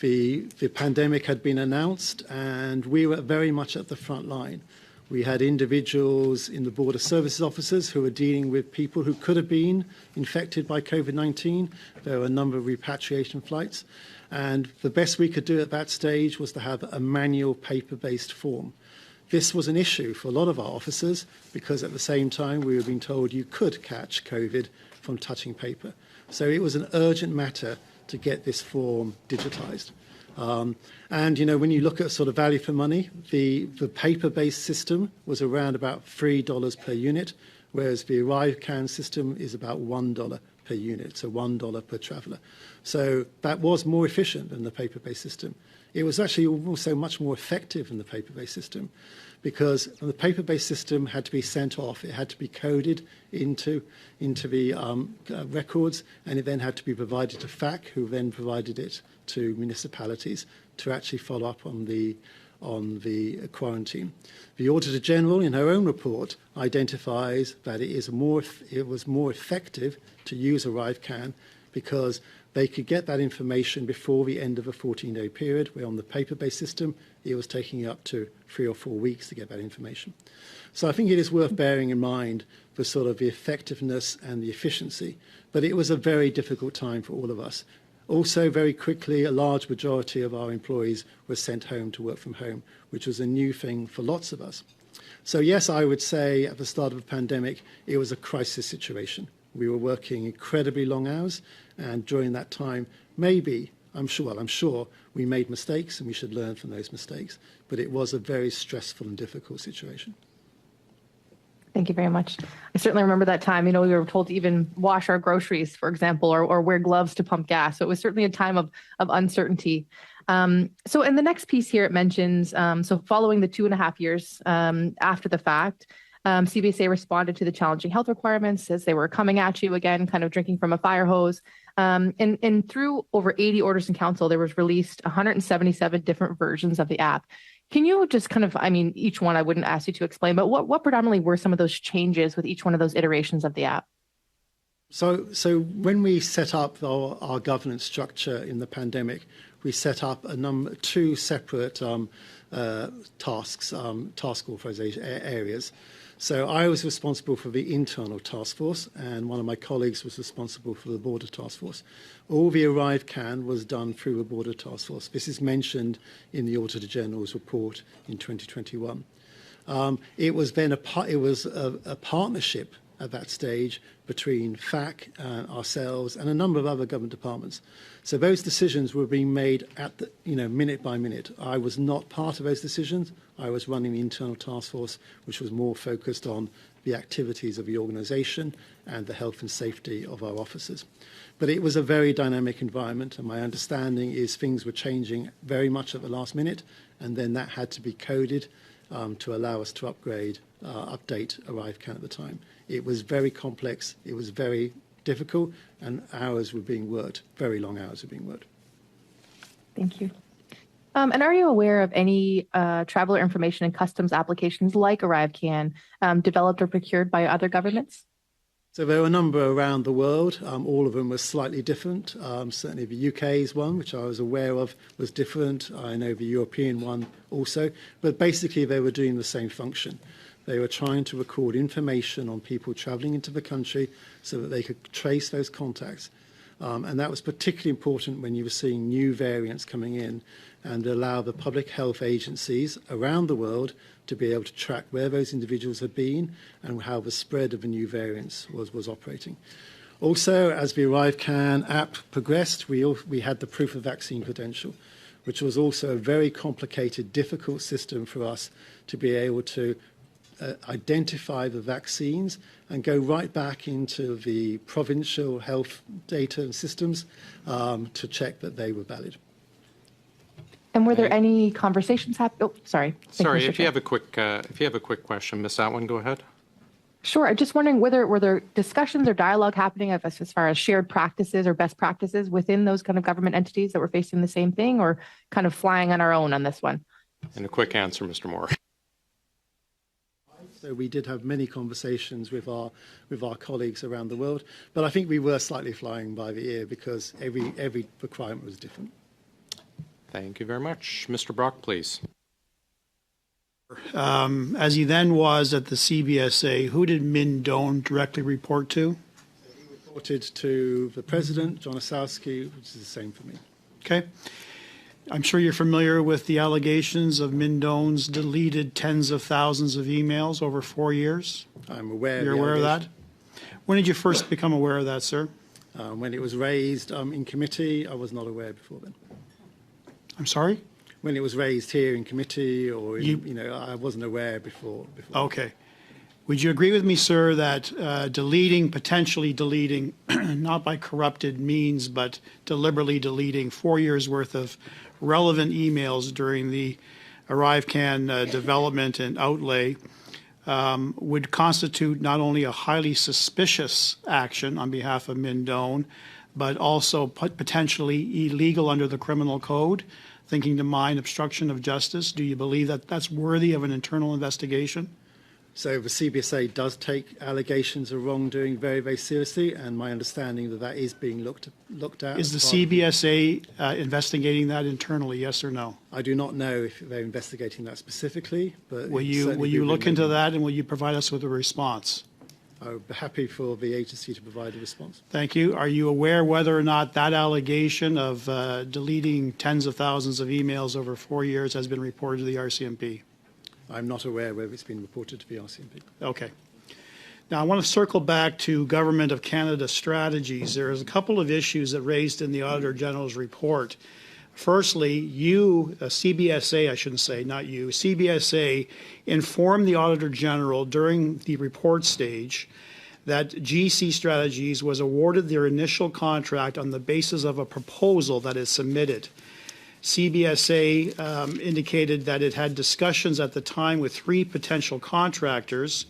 The pandemic had been announced, and we were very much at the front line. We had individuals in the border services officers who were dealing with people who could have been infected by COVID-19. There were a number of repatriation flights. And the best we could do at that stage was to have a manual paper-based form. This was an issue for a lot of our officers because at the same time we were being told you could catch COVID from touching paper. So it was an urgent matter to get this form digitized. And, you know, when you look at sort of value for money, the paper-based system was around about $3 per unit, whereas the ArriveCAN system is about $1 per unit, so $1 per traveller. So that was more efficient than the paper-based system. It was actually also much more effective than the paper-based system, because the paper-based system had to be sent off. It had to be coded into the records, and it then had to be provided to FAC, who then provided it to municipalities to actually follow up on the quarantine. The Auditor General, in her own report, identifies that it was more effective to use ArriveCAN because they could get that information before the end of a 14-day period, where on the paper-based system, it was taking up to 3 or 4 weeks to get that information. So I think it is worth bearing in mind the sort of the effectiveness and the efficiency, but it was a very difficult time for all of us. Also, very quickly, a large majority of our employees were sent home to work from home, which was a new thing for lots of us. So yes, I would say at the start of the pandemic, it was a crisis situation. We were working incredibly long hours, and during that time, I'm sure we made mistakes and we should learn from those mistakes, but it was a very stressful and difficult situation.
Thank you very much. I certainly remember that time. You know, we were told to even wash our groceries, for example, or wear gloves to pump gas. So it was certainly a time of uncertainty. So in the next piece here, it mentions, so following the 2.5 years after the fact, CBSA responded to the challenging health requirements as they were coming at you again, kind of drinking from a fire hose. And through over 80 orders in council, there was released 177 different versions of the app. Can you just kind of, I mean, each one I wouldn't ask you to explain, but what predominantly were some of those changes with each one of those iterations of the app?
So when we set up our governance structure in the pandemic, we set up two separate task authorization areas. So I was responsible for the internal task force, and one of my colleagues was responsible for the border task force. All the ArriveCAN was done through the border task force. This is mentioned in the Auditor General's report in 2021. It was then a partnership at that stage between FAC and ourselves and a number of other government departments. So those decisions were being made at the, minute by minute. I was not part of those decisions. I was running the internal task force, which was more focused on the activities of the organisation and the health and safety of our officers. But it was a very dynamic environment, and my understanding is things were changing very much at the last minute, and then that had to be coded to allow us to update ArriveCAN at the time. It was very complex, it was very difficult, and hours were being worked, very long hours were being worked.
Thank you. And are you aware of any traveler information and customs applications like ArriveCAN developed or procured by other governments?
So there were a number around the world. All of them were slightly different. Certainly the UK's one, which I was aware of, was different. I know the European one also. But basically they were doing the same function. They were trying to record information on people travelling into the country so that they could trace those contacts. And that was particularly important when you were seeing new variants coming in, and allow the public health agencies around the world to be able to track where those individuals had been and how the spread of the new variants was operating. Also, as the ArriveCAN app progressed, we had the proof of vaccine credential, which was also a very complicated, difficult system for us to be able to identify the vaccines and go right back into the provincial health data and systems to check that they were valid.
And were there any conversations happening? Oh, sorry.
Sorry, if you have a quick question, Miss Atwin, go ahead.
Sure. I'm just wondering were there discussions or dialogue happening as far as shared practices or best practices within those kind of government entities that were facing the same thing, or kind of flying on our own on this one?
And a quick answer, Mr. Moore.
So we did have many conversations with our colleagues around the world, but I think we were slightly flying by the ear because every requirement was different.
Thank you very much. Mr. Brock, please.
As he then was at the CBSA, who did Min Doan directly report to?
He reported to the President, John Osowski, which is the same for me.
Okay. I'm sure you're familiar with the allegations of Min Doan's deleted tens of thousands of emails over 4 years.
I'm aware.
You're aware of that? When did you first become aware of that, sir?
When it was raised in committee, I was not aware before then.
I'm sorry?
When it was raised here in committee, or I wasn't aware before.
Okay. Would you agree with me, sir, that potentially deleting, not by corrupted means, but deliberately deleting 4 years' worth of relevant emails during the ArriveCan development and outlay would constitute not only a highly suspicious action on behalf of Mindone, but also potentially illegal under the criminal code, thinking to mind obstruction of justice? Do you believe that that's worthy of an internal investigation?
So the CBSA does take allegations of wrongdoing very, very seriously, and my understanding that is being looked at.
Is the CBSA investigating that internally, yes or no?
I do not know if they're investigating that specifically, but
will you look into that, and will you provide us with a response?
I would be happy for the agency to provide a response.
Thank you. Are you aware whether or not that allegation of deleting tens of thousands of emails over 4 years has been reported to the RCMP?
I'm not aware whether it's been reported to the RCMP.
Okay. Now, I want to circle back to Government of Canada strategies. There is a couple of issues that raised in the Auditor General's report. Firstly, CBSA, I shouldn't say, not you, CBSA informed the Auditor General during the report stage that GC Strategies was awarded their initial contract on the basis of a proposal that is submitted. CBSA indicated that it had discussions at the time with 3 potential contractors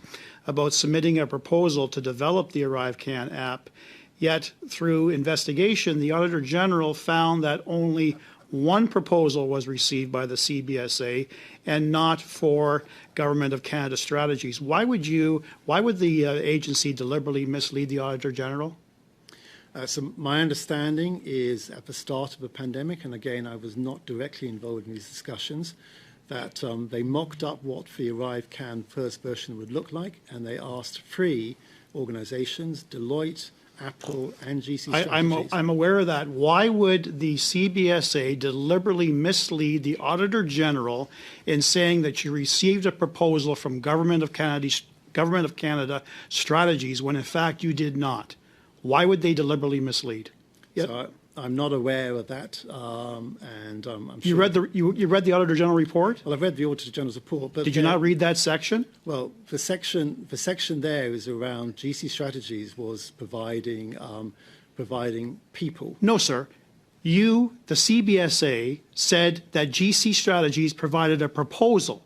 about submitting a proposal to develop the ArriveCan app. Yet, through investigation, the Auditor General found that only 1 proposal was received by the CBSA and not for Government of Canada strategies. Why would the agency deliberately mislead the Auditor General?
So my understanding is at the start of the pandemic, and again, I was not directly involved in these discussions, that they mocked up what the ArriveCan first version would look like, and they asked 3 organizations, Deloitte, Apple, and GC Strategies.
I'm aware of that. Why would the CBSA deliberately mislead the Auditor General in saying that you received a proposal from Government of Canada strategies when in fact you did not? Why would they deliberately mislead?
Yep. So I'm not aware of that, and I'm sure.
You read the Auditor General report?
Well, I've read the Auditor General's report, but
did you not read that section?
Well, the section there is around GC Strategies was providing people.
No, sir. You, the CBSA, said that GC Strategies provided a proposal.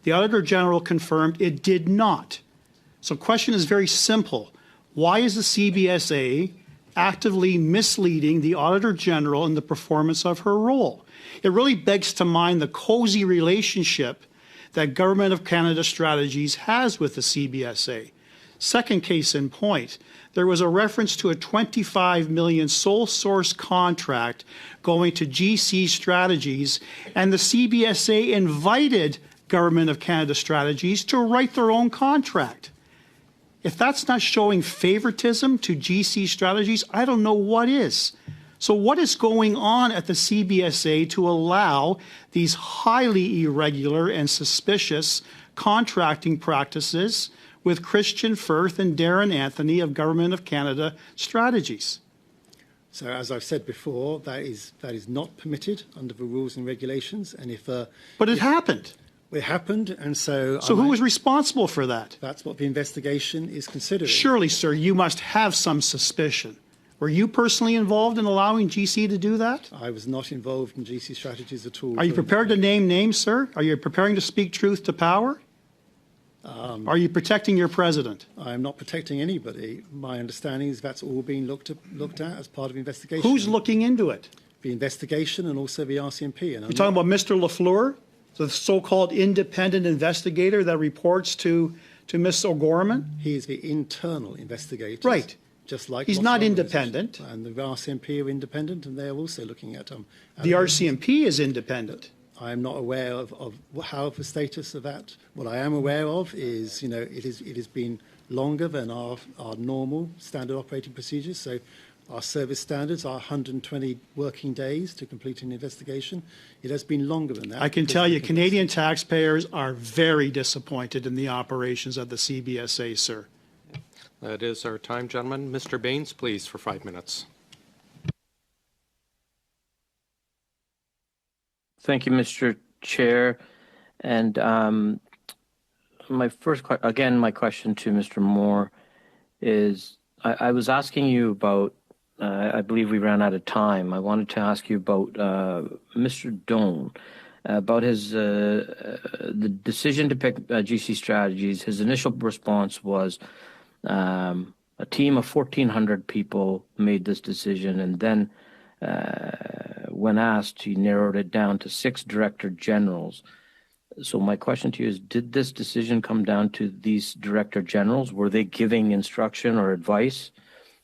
The Auditor General confirmed it did not. So the question is very simple. Why is the CBSA actively misleading the Auditor General in the performance of her role? It really begs to mind the cozy relationship that Government of Canada Strategies has with the CBSA. Second case in point, there was a reference to a $25 million sole source contract going to GC Strategies, and the CBSA invited Government of Canada Strategies to write their own contract. If that's not showing favoritism to GC Strategies, I don't know what is. So what is going on at the CBSA to allow these highly irregular and suspicious contracting practices with Christian Firth and Darren Anthony of Government of Canada Strategies?
So as I've said before, that is not permitted under the rules and regulations. And
but it happened.
It happened, and so...
So who was responsible for that?
That's what the investigation is considering.
Surely, sir, you must have some suspicion. Were you personally involved in allowing GC to do that?
I was not involved in GC Strategies at all.
Are you prepared to name names, sir? Are you preparing to speak truth to power? Are you protecting your president?
I'm not protecting anybody. My understanding is that's all being looked at as part of the investigation.
Who's looking into it?
The investigation and also the RCMP. And
you're talking about Mr. Lafleur? The so-called independent investigator that reports to Ms. O'Gorman?
He is the internal investigator.
Right.
Just like
he's not independent.
And the RCMP are independent, and they're also looking at
the RCMP is independent.
I am not aware of how the status of that. What I am aware of is, it has been longer than our normal standard operating procedures. So our service standards are 120 working days to complete an investigation. It has been longer than that.
I can tell you, Canadian taxpayers are very disappointed in the operations of the CBSA, sir.
That is our time, gentlemen. Mr. Baines, please, for 5 minutes.
Thank you, Mr. Chair. And my question to Mr. Moore is, I was asking you about, I believe we ran out of time. I wanted to ask you about Mr. Doan, about his the decision to pick GC Strategies. His initial response was a team of 1,400 people made this decision, and then when asked, he narrowed it down to 6 director generals. So my question to you is, did this decision come down to these director generals? Were they giving instruction or advice?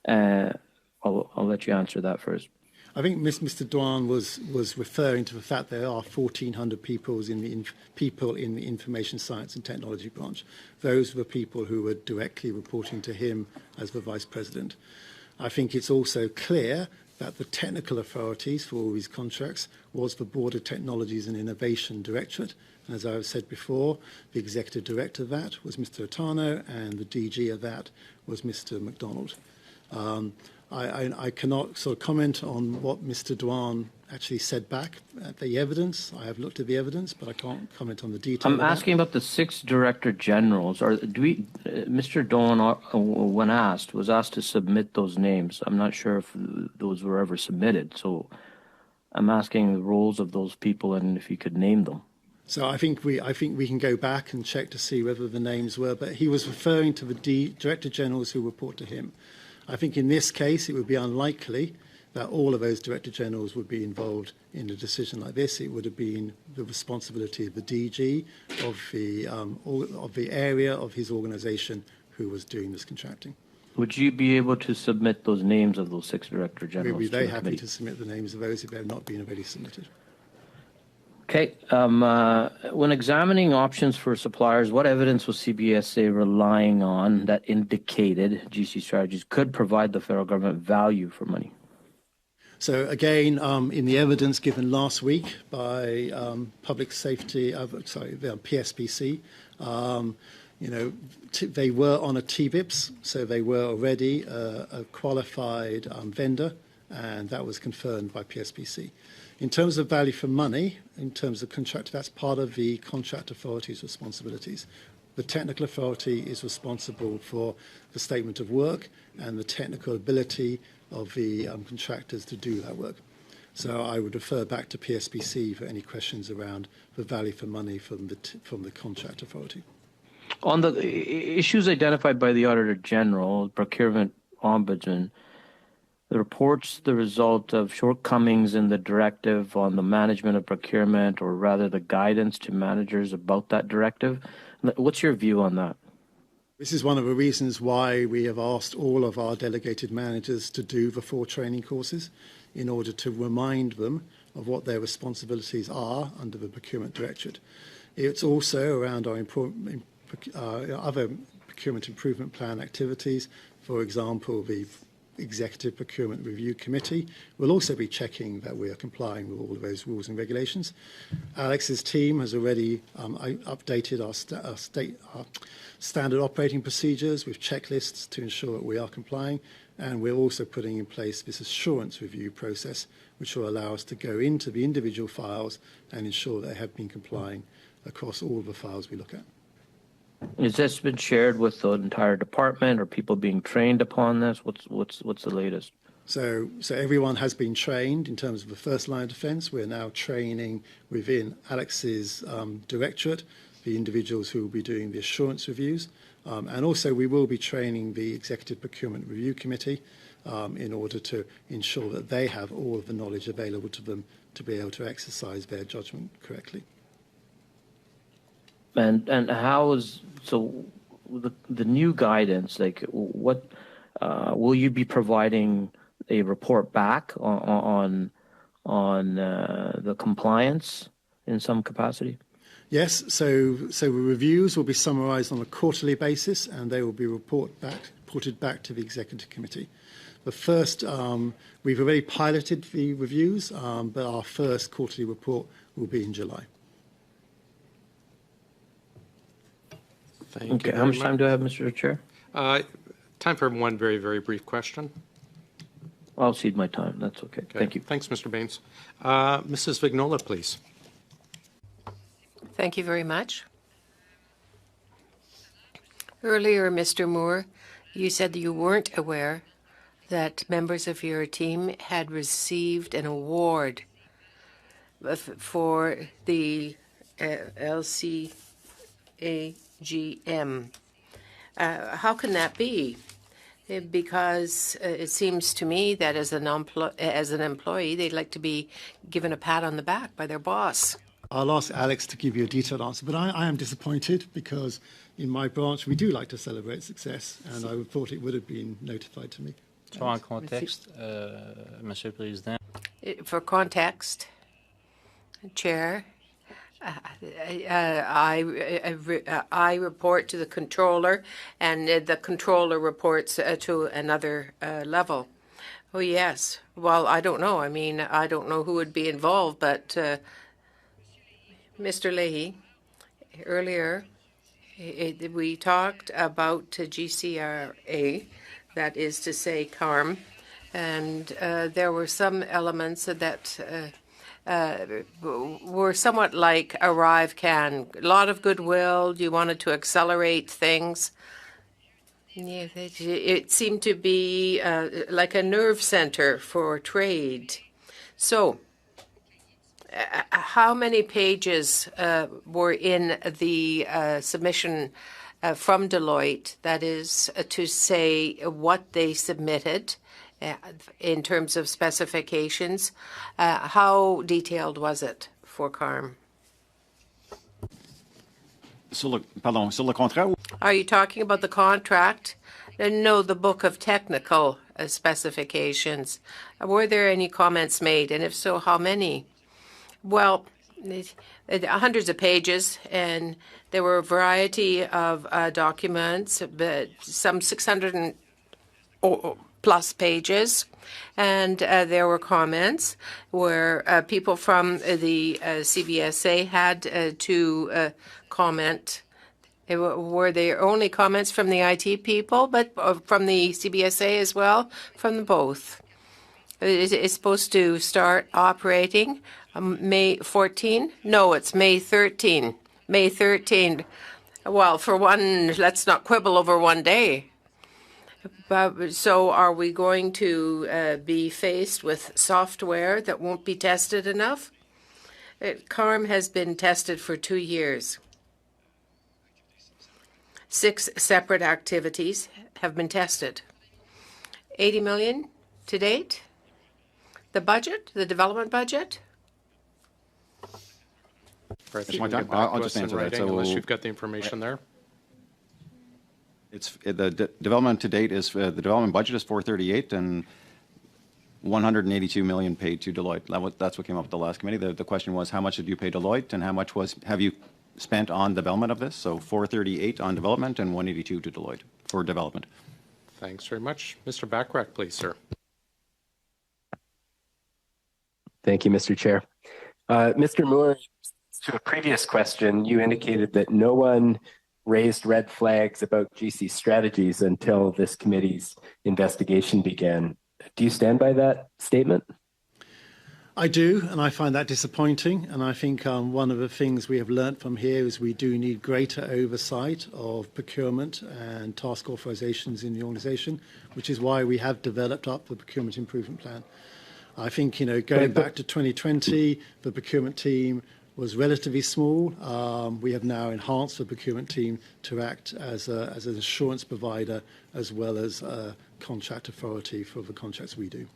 I'll let you answer that first.
I think Mr. Duan was referring to the fact there are 1,400 people in the Information Science and Technology branch. Those were people who were directly reporting to him as the Vice President. I think it's also clear that the technical authorities for all these contracts was the Board of Technologies and Innovation Directorate. And as I've said before, the Executive Director of that was Mr. Otano, and the DG of that was Mr. MacDonald. I cannot sort of comment on what Mr. Duan actually said back at the evidence. I have looked at the evidence, but I can't comment on the detail.
I'm asking about the 6 director generals. Mr. Duan, when asked, was asked to submit those names. I'm not sure if those were ever submitted. So I'm asking the roles of those people and if you could name them.
So I think we can go back and check to see whether the names were, but he was referring to the director generals who report to him. I think in this case it would be unlikely that all of those director generals would be involved in a decision like this. It would have been the responsibility of the DG of the area of his organisation who was doing this contracting.
Would you be able to submit those names of those 6 director generals?
We'd be very happy to submit the names of those if they have not been already submitted.
Okay. When examining options for suppliers, what evidence was CBSA relying on that indicated GC Strategies could provide the federal government value for money?
So again, in the evidence given last week by Public Safety, PSPC, they were on a TBIPS, so they were already a qualified vendor, and that was confirmed by PSPC. In terms of value for money, in terms of contract, that's part of the contract authority's responsibilities. The technical authority is responsible for the statement of work and the technical ability of the contractors to do that work. So I would refer back to PSPC for any questions around the value for money from the contract authority.
On the issues identified by the Auditor General, Procurement Ombudsman, the report's the result of shortcomings in the directive on the management of procurement, or rather the guidance to managers about that directive. What's your view on that?
This is one of the reasons why we have asked all of our delegated managers to do the 4 training courses in order to remind them of what their responsibilities are under the Procurement Directorate. It's also around our other procurement improvement plan activities. For example, the Executive Procurement Review Committee will also be checking that we are complying with all of those rules and regulations. Alex's team has already updated our standard operating procedures with checklists to ensure that we are complying, and we're also putting in place this assurance review process, which will allow us to go into the individual files and ensure they have been complying across all of the files we look at.
Has this been shared with the entire department? Are people being trained upon this? What's the latest?
So everyone has been trained in terms of the first line of defence. We're now training within Alex's directorate the individuals who will be doing the assurance reviews, and also we will be training the Executive Procurement Review Committee in order to ensure that they have all of the knowledge available to them to be able to exercise their judgment correctly.
And how is the new guidance? Like, what will you be providing a report back on the compliance in some capacity?
Yes. So the reviews will be summarised on a quarterly basis, and they will be reported back to the Executive Committee. The first, we've already piloted the reviews, but our first quarterly report will be in July.
Okay. How much time do I have, Mr. Chair?
Time for one very, very brief question.
I'll cede my time. That's okay. Thank you.
Thanks, Mr. Baines. Mrs. Vignola, please.
Thank you very much. Earlier, Mr. Moore, you said that you weren't aware that members of your team had received an award for the LCAGM. How can that be? Because it seems to me that as an employee, they'd like to be given a pat on the back by their boss.
I'll ask Alex to give you a detailed answer, but I am disappointed because in my branch we do like to celebrate success, and I would thought it would have been notified to me.
So en contexte, Monsieur le Président.
For context, Chair, I report to the controller, and the controller reports to another level. Oh, yes. Well, I don't know. I mean, I don't know who would be involved, but Mr. Leahy, earlier we talked about GCRA, that is to say CARM, and there were some elements that were somewhat like Arrive Can. A lot of goodwill. You wanted to accelerate things. Yeah, it seemed to be like a nerve center for trade. So, how many pages were in the submission from Deloitte? That is to say, what they submitted in terms of specifications. How detailed was it for CARM?
Sur le contrat?
Are you talking about the contract? No, the book of technical specifications. Were there any comments made? And if so, how many? Well, hundreds of pages, and there were a variety of documents, but some 600 plus pages, and there were comments where people from the CBSA had to comment. Were there only comments from the IT people, but from the CBSA as well? From both. It's supposed to start operating May 14? No, it's May 13. May 13. Well, for one, let's not quibble over one day. So are we going to be faced with software that won't be tested enough? CARM has been tested for 2 years. 6 separate activities have been tested. 80 million to date? The budget, the development budget?
I'll just answer that. So,
unless you've got the information there.
It's the development to date is the development budget is 438 and 182 million paid to Deloitte. That's what came up at the last committee. The question was, how much did you pay Deloitte, and how much have you spent on development of this? So 438 on development and 182 to Deloitte for development.
Thanks very much. Mr. Bachrach, please, sir.
Thank you, Mr. Chair. Mr. Moore, to a previous question, you indicated that no one raised red flags about GC strategies until this committee's investigation began. Do you stand by that statement?
I do, and I find that disappointing. And I think one of the things we have learnt from here is we do need greater oversight of procurement and task authorizations in the organisation, which is why we have developed up the procurement improvement plan. I think, going back to 2020, the procurement team was relatively small. We have now enhanced the procurement team to act as an assurance provider as well as a contract authority for the contracts we do.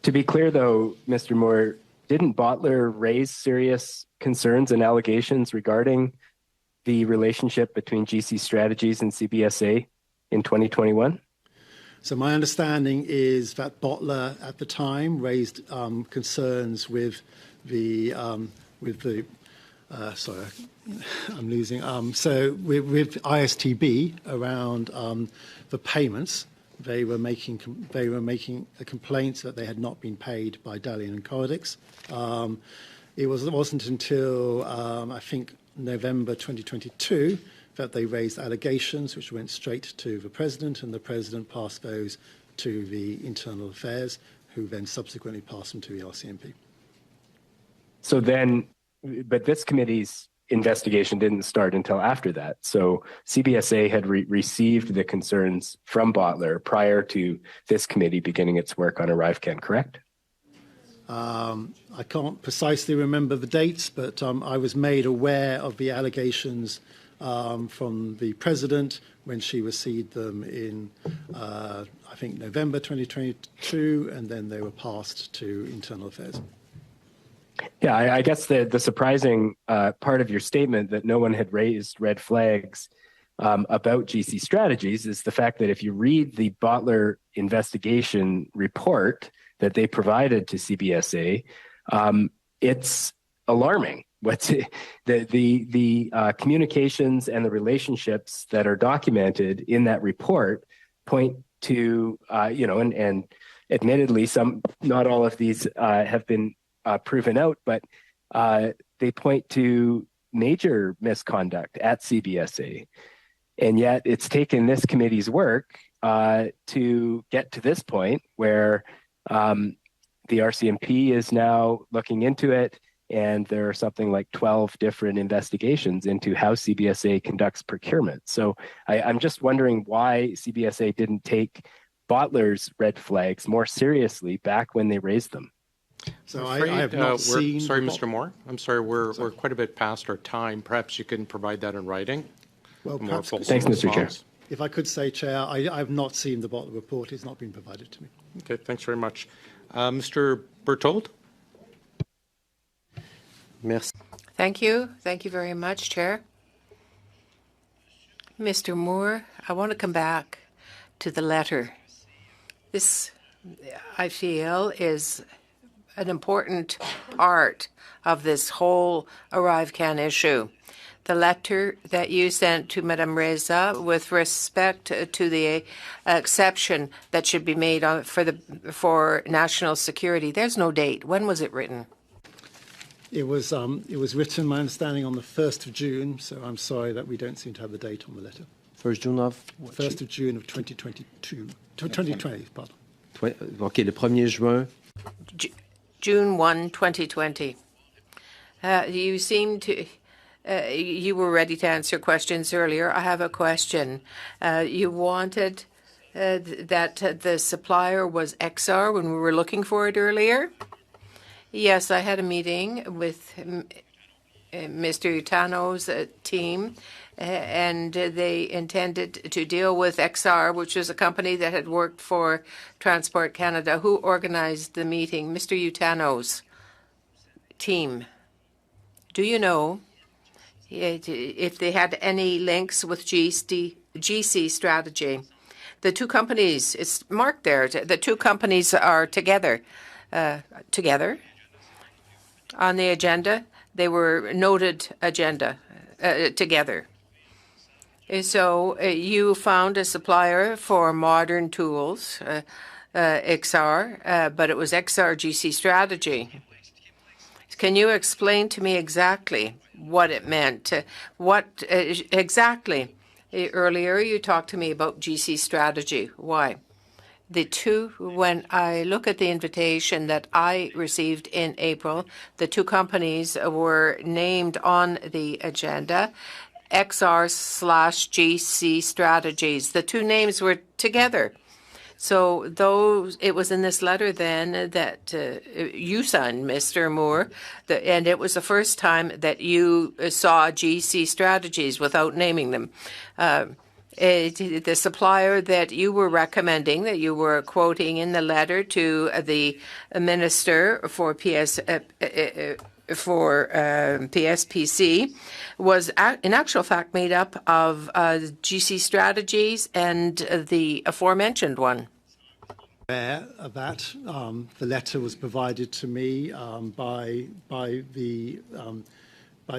To be clear, though, Mr. Moore, didn't Bottler raise serious concerns and allegations regarding the relationship between GC Strategies and CBSA in 2021?
So my understanding is that Bottler at the time raised concerns with the sorry, I'm losing. So with ISTB around the payments, they were making a complaint that they had not been paid by Dalian and Coradix. It wasn't until I think November 2022 that they raised allegations which went straight to the President, and the President passed those to the Internal Affairs, who then subsequently passed them to the RCMP.
So then, but this committee's investigation didn't start until after that. So CBSA had received the concerns from Bottler prior to this committee beginning its work on ArriveCan, correct?
I can't precisely remember the dates, but I was made aware of the allegations from the President when she received them in, I think, November 2022, and then they were passed to Internal Affairs.
Yeah, I guess the surprising part of your statement that no one had raised red flags about GC strategies is the fact that if you read the Bottler investigation report that they provided to CBSA, it's alarming. What's the communications and the relationships that are documented in that report point to, and admittedly, not all of these have been proven out, but they point to major misconduct at CBSA. And yet it's taken this committee's work to get to this point where the RCMP is now looking into it, and there are something like 12 different investigations into how CBSA conducts procurement. So I'm just wondering why CBSA didn't take Bottler's red flags more seriously back when they raised them.
So I have not seen...
Sorry, Mr. Moore. I'm sorry, we're quite a bit past our time. Perhaps you can provide that in writing.
Well,
perhaps,
thanks, Mr. Chair.
If I could say, Chair, I have not seen the Bottler report. It's not been provided to me.
Okay, thanks very much. Mr. Berthold?
Merci.
Thank you. Thank you very much, Chair. Mr. Moore, I want to come back to the letter. This, I feel, is an important part of this whole ArriveCan issue. The letter that you sent to Madame Reza with respect to the exception that should be made for national security. There's no date. When was it written?
It was written, my understanding, on the 1st of June, so I'm sorry that we don't seem to have the date on the letter.
1st June of?
1st of June of 2022. 2020, pardon.
OK, le 1er juin.
June 1, 2020. You seem to... you were ready to answer questions earlier. I have a question. You wanted that the supplier was XR when we were looking for it earlier? Yes, I had a meeting with Mr. Utano's team, and they intended to deal with XR, which was a company that had worked for Transport Canada. Who organized the meeting? Mr. Utano's team. Do you know if they had any links with GC strategy? The two companies, it's marked there, the two companies are together. On the agenda. They were noted agenda together. So you found a supplier for modern tools, XR, but it was XR GC strategy. Can you explain to me exactly what it meant? What exactly? Earlier you talked to me about GC strategy. Why? The two, when I look at the invitation that I received in April, the two companies were named on the agenda, XR/GC Strategies. The two names were together. So it was in this letter then that you signed, Mr. Moore, and it was the first time that you saw GC Strategies without naming them. The supplier that you were recommending, that you were quoting in the letter to the minister for PSPC, was in actual fact made up of GC Strategies and the aforementioned one.
Of that, the letter was provided to me by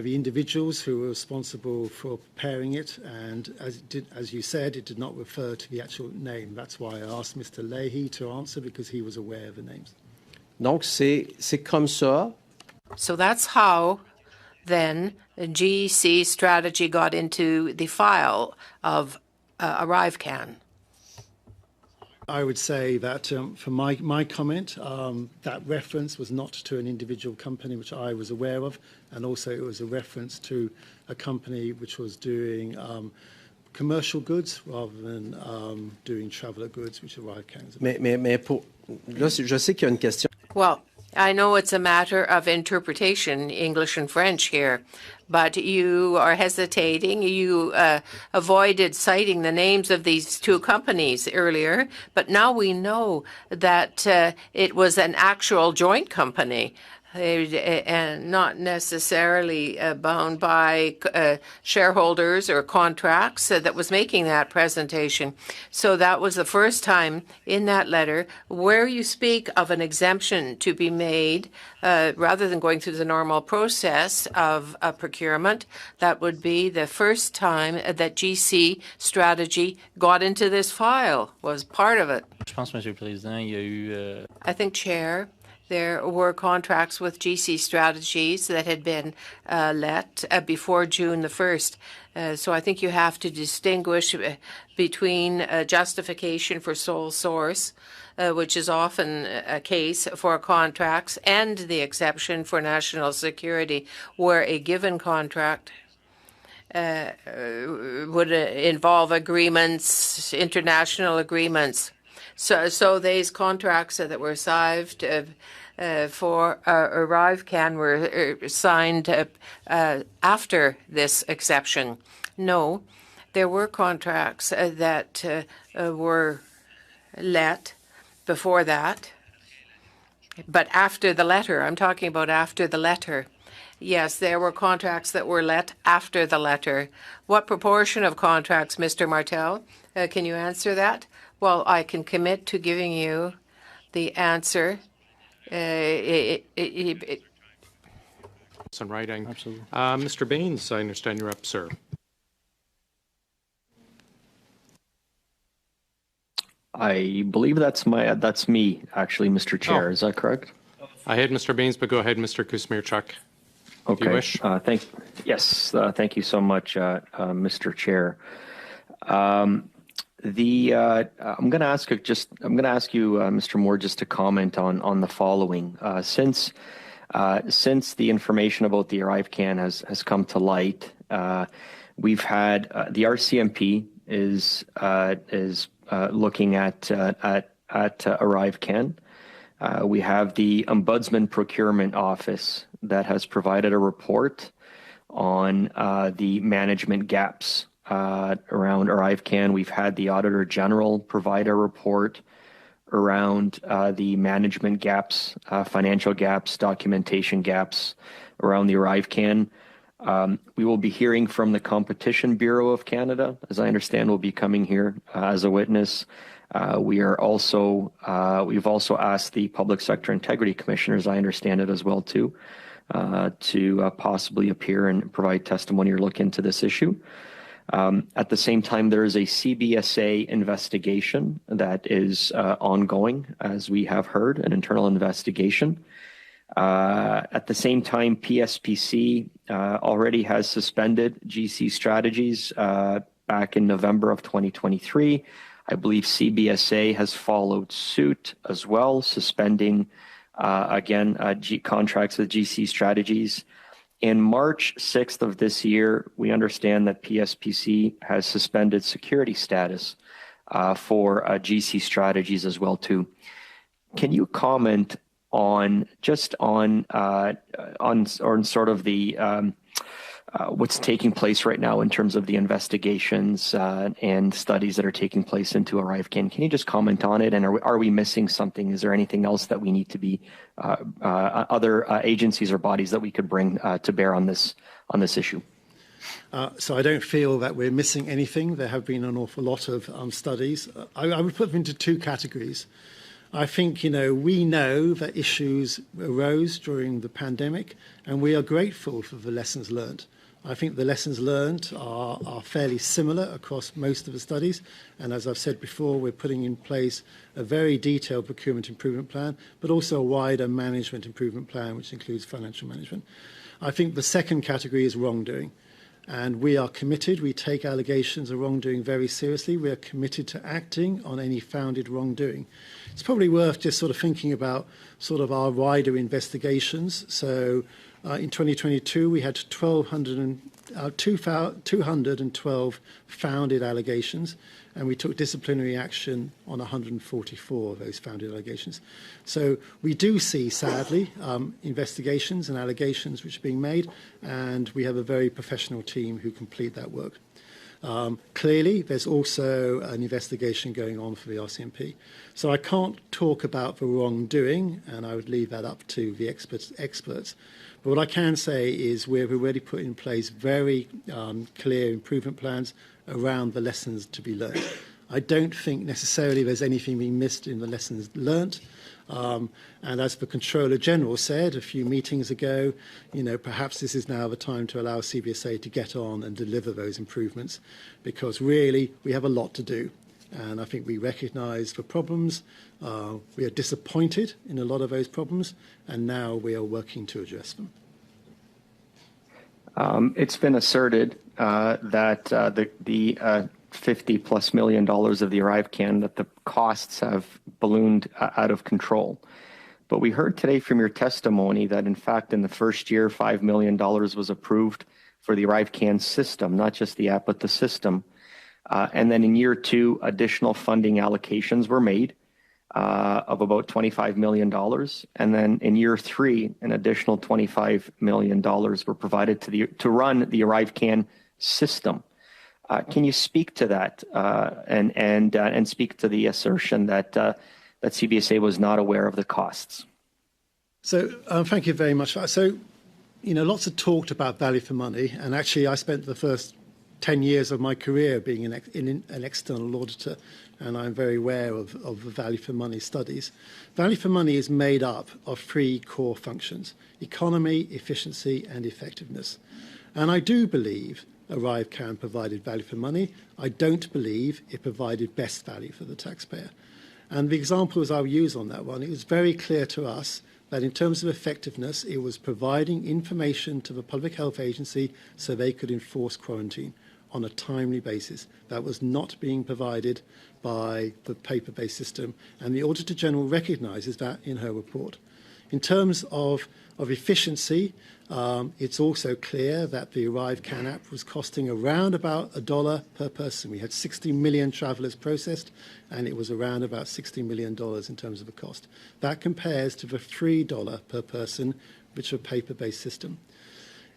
the individuals who were responsible for preparing it, and as you said, it did not refer to the actual name. That's why I asked Mr. Leahy to answer, because he was aware of the names.
Donc, c'est comme ça.
So that's how then GC strategy got into the file of ArriveCan.
I would say that for my comment, that reference was not to an individual company which I was aware of, and also it was a reference to a company which was doing commercial goods rather than doing traveller goods, which ArriveCan is about.
Mais pour... Là, je sais qu'il y a une question.
Well, I know it's a matter of interpretation, English and French here, but you are hesitating. You avoided citing the names of these two companies earlier, but now we know that it was an actual joint company and not necessarily bound by shareholders or contracts that was making that presentation. So that was the first time in that letter where you speak of an exemption to be made rather than going through the normal process of procurement. That would be the first time that GC strategy got into this file, was part of it.
Je pense, Monsieur le Président, il y a eu...
I think, Chair, there were contracts with GC Strategies that had been let before June the 1st. So I think you have to distinguish between justification for sole source, which is often a case for contracts, and the exception for national security, where a given contract would involve agreements, international agreements. So these contracts that were signed for ArriveCan were signed after this exception. No, there were contracts that were let before that, but after the letter. I'm talking about after the letter. Yes, there were contracts that were let after the letter. What proportion of contracts, Mr. Martel? Can you answer that? Well, I can commit to giving you the answer.
It's in writing.
Absolutely.
Mr. Baines, I understand you're up, sir.
I believe that's me, actually, Mr. Chair. Is that correct?
I had Mr. Baines, but go ahead, Mr. Kuzmierczuk.
Okay.
If you wish.
Thank you so much, Mr. Chair. I'm going to ask you, Mr. Moore, just to comment on the following. Since the information about the ArriveCan has come to light, we've had the RCMP is looking at ArriveCan. We have the Ombudsman Procurement Office that has provided a report on the management gaps around ArriveCan. We've had the Auditor General provide a report around the management gaps, financial gaps, documentation gaps around the ArriveCan. We will be hearing from the Competition Bureau of Canada, as I understand, will be coming here as a witness. We've also asked the Public Sector Integrity Commissioner, as I understand it as well too, to possibly appear and provide testimony or look into this issue. At the same time, there is a CBSA investigation that is ongoing, as we have heard, an internal investigation. At the same time, PSPC already has suspended GC strategies back in November of 2023. I believe CBSA has followed suit as well, suspending, contracts with GC strategies. In March 6th of this year, we understand that PSPC has suspended security status for GC strategies as well too. Can you comment on sort of the what's taking place right now in terms of the investigations and studies that are taking place into ArriveCan? Can you just comment on it? And are we missing something? Is there anything else that we need to be other agencies or bodies that we could bring to bear on this issue?
So I don't feel that we're missing anything. There have been an awful lot of studies. I would put them into two categories. I think, we know that issues arose during the pandemic, and we are grateful for the lessons learned. I think the lessons learned are fairly similar across most of the studies. And as I've said before, we're putting in place a very detailed procurement improvement plan, but also a wider management improvement plan, which includes financial management. I think the second category is wrongdoing. And we are committed. We take allegations of wrongdoing very seriously. We are committed to acting on any founded wrongdoing. It's probably worth just sort of thinking about sort of our wider investigations. So in 2022, we had 212 founded allegations, and we took disciplinary action on 144 of those founded allegations. So we do see, sadly, investigations and allegations which are being made, and we have a very professional team who complete that work. Clearly, there's also an investigation going on for the RCMP. So I can't talk about the wrongdoing, and I would leave that up to the experts. But what I can say is we've already put in place very clear improvement plans around the lessons to be learned. I don't think necessarily there's anything being missed in the lessons learnt. And as the Controller General said a few meetings ago, perhaps this is now the time to allow CBSA to get on and deliver those improvements, because really we have a lot to do. And I think we recognise the problems. We are disappointed in a lot of those problems, and now we are working to address them.
It's been asserted that the $50+ million of the ArriveCan, that the costs have ballooned out of control. But we heard today from your testimony that, in fact, in the first year, $5 million was approved for the ArriveCan system, not just the app, but the system. And then in year 2, additional funding allocations were made of about $25 million. And then in year 3, an additional $25 million were provided to run the ArriveCan system. Can you speak to that and speak to the assertion that CBSA was not aware of the costs?
So thank you very much. So, lots of talked about value for money, and actually I spent the first 10 years of my career being an external auditor, and I'm very aware of the value for money studies. Value for money is made up of 3 core functions: economy, efficiency, and effectiveness. And I do believe ArriveCan provided value for money. I don't believe it provided best value for the taxpayer. And the examples I'll use on that one, it was very clear to us that in terms of effectiveness, it was providing information to the Public Health Agency so they could enforce quarantine on a timely basis. That was not being provided by the paper-based system, and the Auditor General recognises that in her report. In terms of efficiency, it's also clear that the ArriveCan app was costing around about $1 per person. We had 60 million travellers processed, and it was around about $60 million in terms of the cost. That compares to the $3 per person, which is a paper-based system.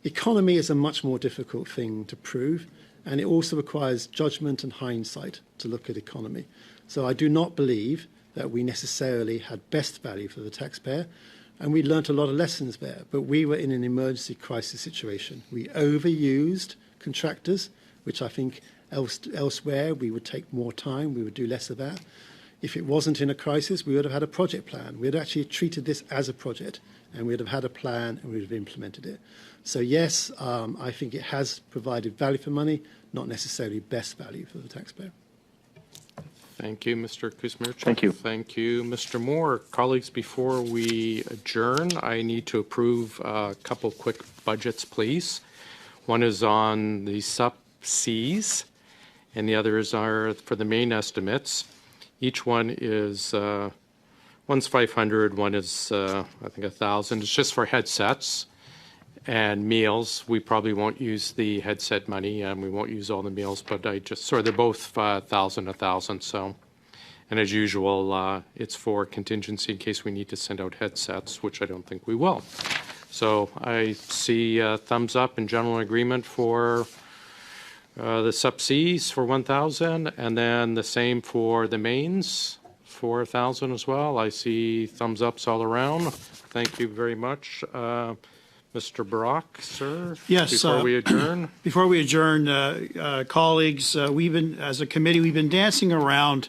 Economy is a much more difficult thing to prove, and it also requires judgment and hindsight to look at economy. So I do not believe that we necessarily had best value for the taxpayer, and we learnt a lot of lessons there, but we were in an emergency crisis situation. We overused contractors, which I think elsewhere we would take more time, we would do less of that. If it wasn't in a crisis, we would have had a project plan. We would have actually treated this as a project, and we would have had a plan and we would have implemented it. So yes, I think it has provided value for money, not necessarily best value for the taxpayer.
Thank you, Mr. Kuzmirchuk.
Thank you.
Thank you, Mr. Moore. Colleagues, before we adjourn, I need to approve a couple quick budgets, please. One is on the sub-Cs, and the others are for the main estimates. Each one is, one's 500, one is, I think, 1,000. It's just for headsets and meals. We probably won't use the headset money, and we won't use all the meals, but they're both 1,000, so. And as usual, it's for contingency in case we need to send out headsets, which I don't think we will. So I see thumbs up and general agreement for the sub-Cs for 1,000, and then the same for the mains for 1,000 as well. I see thumbs ups all around. Thank you very much. Mr. Brock, sir?
Yes.
Before we adjourn?
Before we adjourn, colleagues, as a committee, we've been dancing around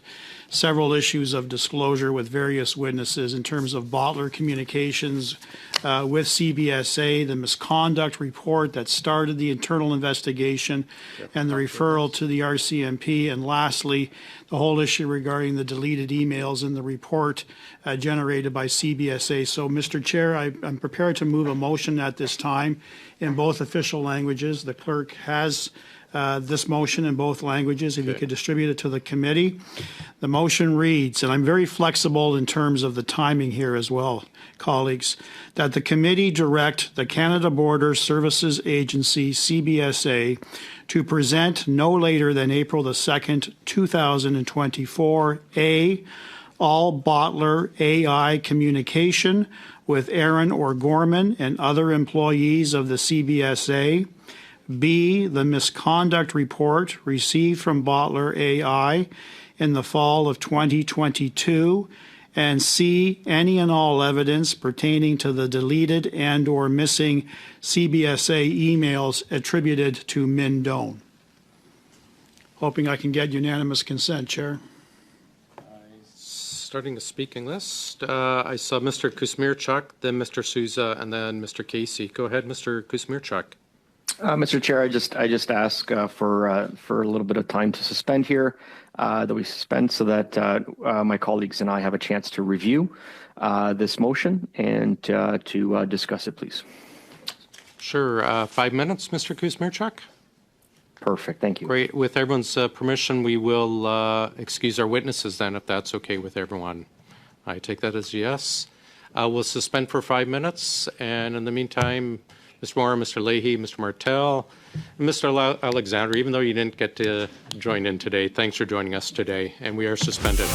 several issues of disclosure with various witnesses in terms of bottler communications with CBSA, the misconduct report that started the internal investigation, and the referral to the RCMP, and lastly, the whole issue regarding the deleted emails in the report generated by CBSA. So, Mr. Chair, I'm prepared to move a motion at this time in both official languages. The clerk has this motion in both languages. If you could distribute it to the committee. The motion reads, and I'm very flexible in terms of the timing here as well, colleagues, that the committee direct the Canada Border Services Agency, CBSA, to present no later than April the 2nd, 2024, A, all bottler AI communication with Aaron O'Gorman and other employees of the CBSA, B, the misconduct report received from bottler AI in the fall of 2022, and C, any and all evidence pertaining to the deleted and or missing CBSA emails attributed to Min Doan. Hoping I can get unanimous consent, Chair.
Starting the speaking list, I saw Mr. Kuzmierczak, then Mr. Sousa, and then Mr. Casey. Go ahead, Mr. Kuzmierczak.
Mr. Chair, I just ask for a little bit of time to suspend here, that we suspend so that my colleagues and I have a chance to review this motion and to discuss it, please.
Sure. 5 minutes, Mr. Kuzmierczak.
Perfect. Thank you.
Great. With everyone's permission, we will excuse our witnesses then, if that's okay with everyone. I take that as yes. We'll suspend for 5 minutes, and in the meantime, Mr. Moore, Mr. Leahy, Mr. Martel, and Mr. Alexander, even though you didn't get to join in today, thanks for joining us today, and we are suspended.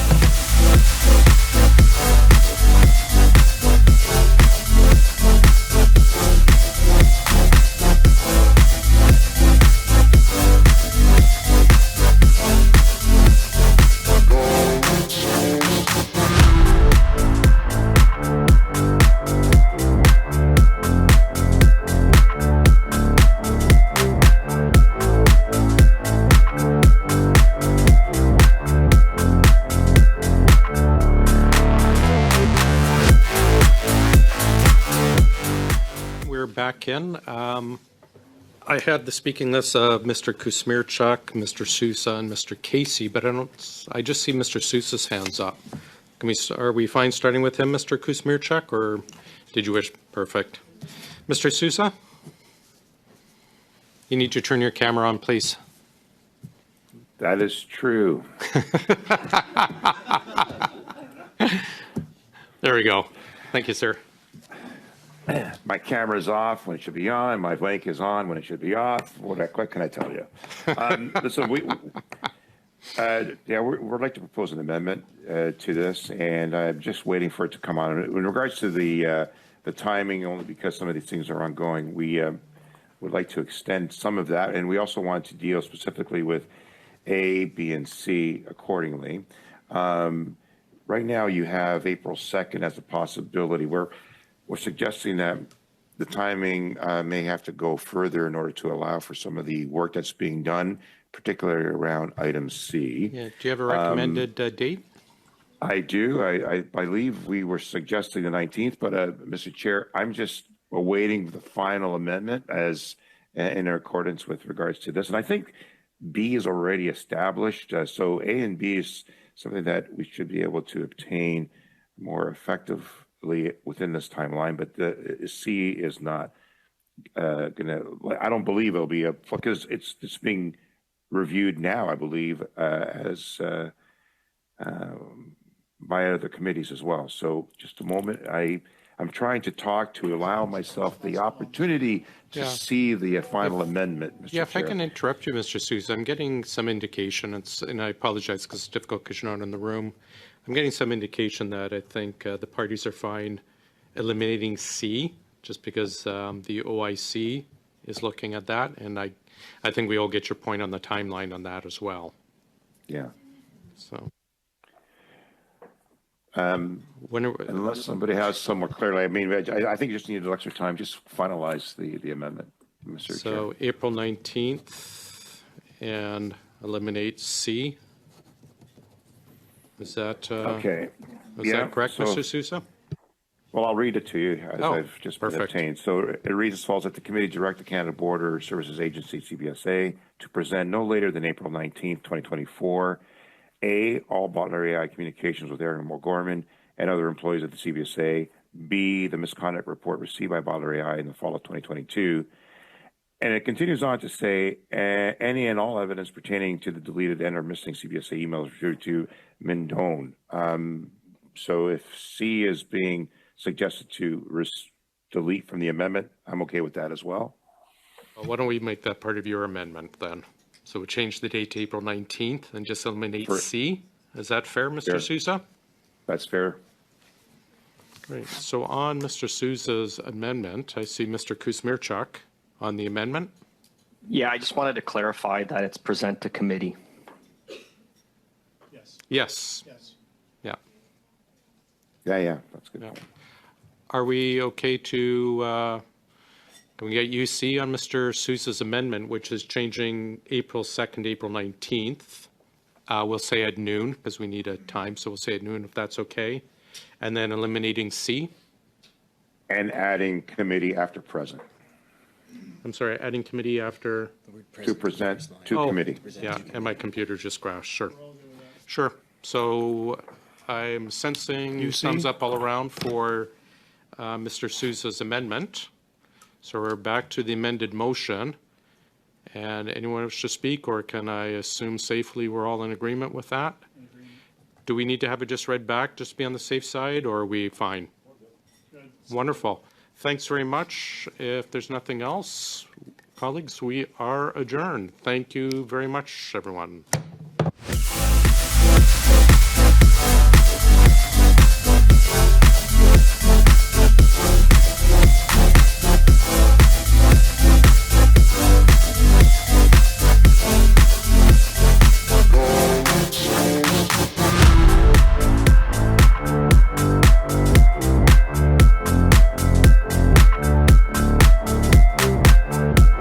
Back in. I had the speaking list of Mr. Kuzmierczak, Mr. Sousa, and Mr. Casey, but I just see Mr. Sousa's hands up. Are we fine starting with him, Mr. Kuzmierczak, or did you wish? Perfect. Mr. Sousa? You need to turn your camera on, please.
That is true.
There we go. Thank you, sir.
My camera's off when it should be on. My mic is on when it should be off. What can I tell you? So we'd like to propose an amendment to this, and I'm just waiting for it to come on. In regards to the timing, only because some of these things are ongoing, we would like to extend some of that, and we also want to deal specifically with A, B, and C accordingly. Right now, you have April 2nd as a possibility. We're suggesting that the timing may have to go further in order to allow for some of the work that's being done, particularly around item C.
Yeah. Do you have a recommended date?
I do. I believe we were suggesting the 19th, but Mr. Chair, I'm just awaiting the final amendment as in accordance with regards to this. And I think B is already established. So A and B is something that we should be able to obtain more effectively within this timeline, but the C is not gonna. I don't believe it'll be because it's being reviewed now. I believe as by other committees as well. So just a moment. I'm trying to talk to allow myself the opportunity to see the final amendment, Mr.
Yeah, if
Chair.
I can interrupt you, Mr. Sousa, I'm getting some indication, and I apologize because it's difficult because you're not in the room. I'm getting some indication that I think the parties are fine eliminating C, just because the OIC is looking at that, and I think we all get your point on the timeline on that as well.
Yeah.
So.
Unless somebody has some more clarity, I mean, I think you just need a little extra time. Just finalize the amendment, Mr. Chair.
So April 19th and eliminate C. Is that
Okay.
Is that correct, Mr. Sousa?
Well, I'll read it to you as I've just been
perfect.
obtained. So it reads as follows: that the committee direct the Canada Border Services Agency, CBSA, to present no later than April 19th, 2024, A, all Butler AI communications with Aaron O'Gorman and other employees of the CBSA, B, the misconduct report received by Butler AI in the fall of 2022. And it continues on to say, any and all evidence pertaining to the deleted and or missing CBSA emails referred to Mindone. So if C is being suggested to delete from the amendment, I'm okay with that as well.
Well, why don't we make that part of your amendment then? So we change the date to April 19th and just eliminate C. Is that fair, Mr.
Fair.
Sousa?
That's fair.
Great. So on Mr. Sousa's amendment, I see Mr. Kuzmierczak on the amendment.
Yeah, I just wanted to clarify that it's present to committee.
Yes. Yeah.
Yeah, that's good.
Yeah. Are we okay to, can we get UC on Mr. Sousa's amendment, which is changing April 2nd, April 19th? We'll say at noon because we need a time, so we'll say at noon if that's okay. And then eliminating C.
And adding committee after present.
I'm sorry, adding committee after.
To present to committee.
Yeah, and my computer just crashed. Sure. Sure. So I'm sensing thumbs up all around for Mr. Sousa's amendment. So we're back to the amended motion. And anyone wish to speak, or can I assume safely we're all in agreement with that? Do we need to have it just read back, just to be on the safe side, or are we fine? Wonderful. Thanks very much. If there's nothing else, colleagues, we are adjourned. Thank you very much, everyone.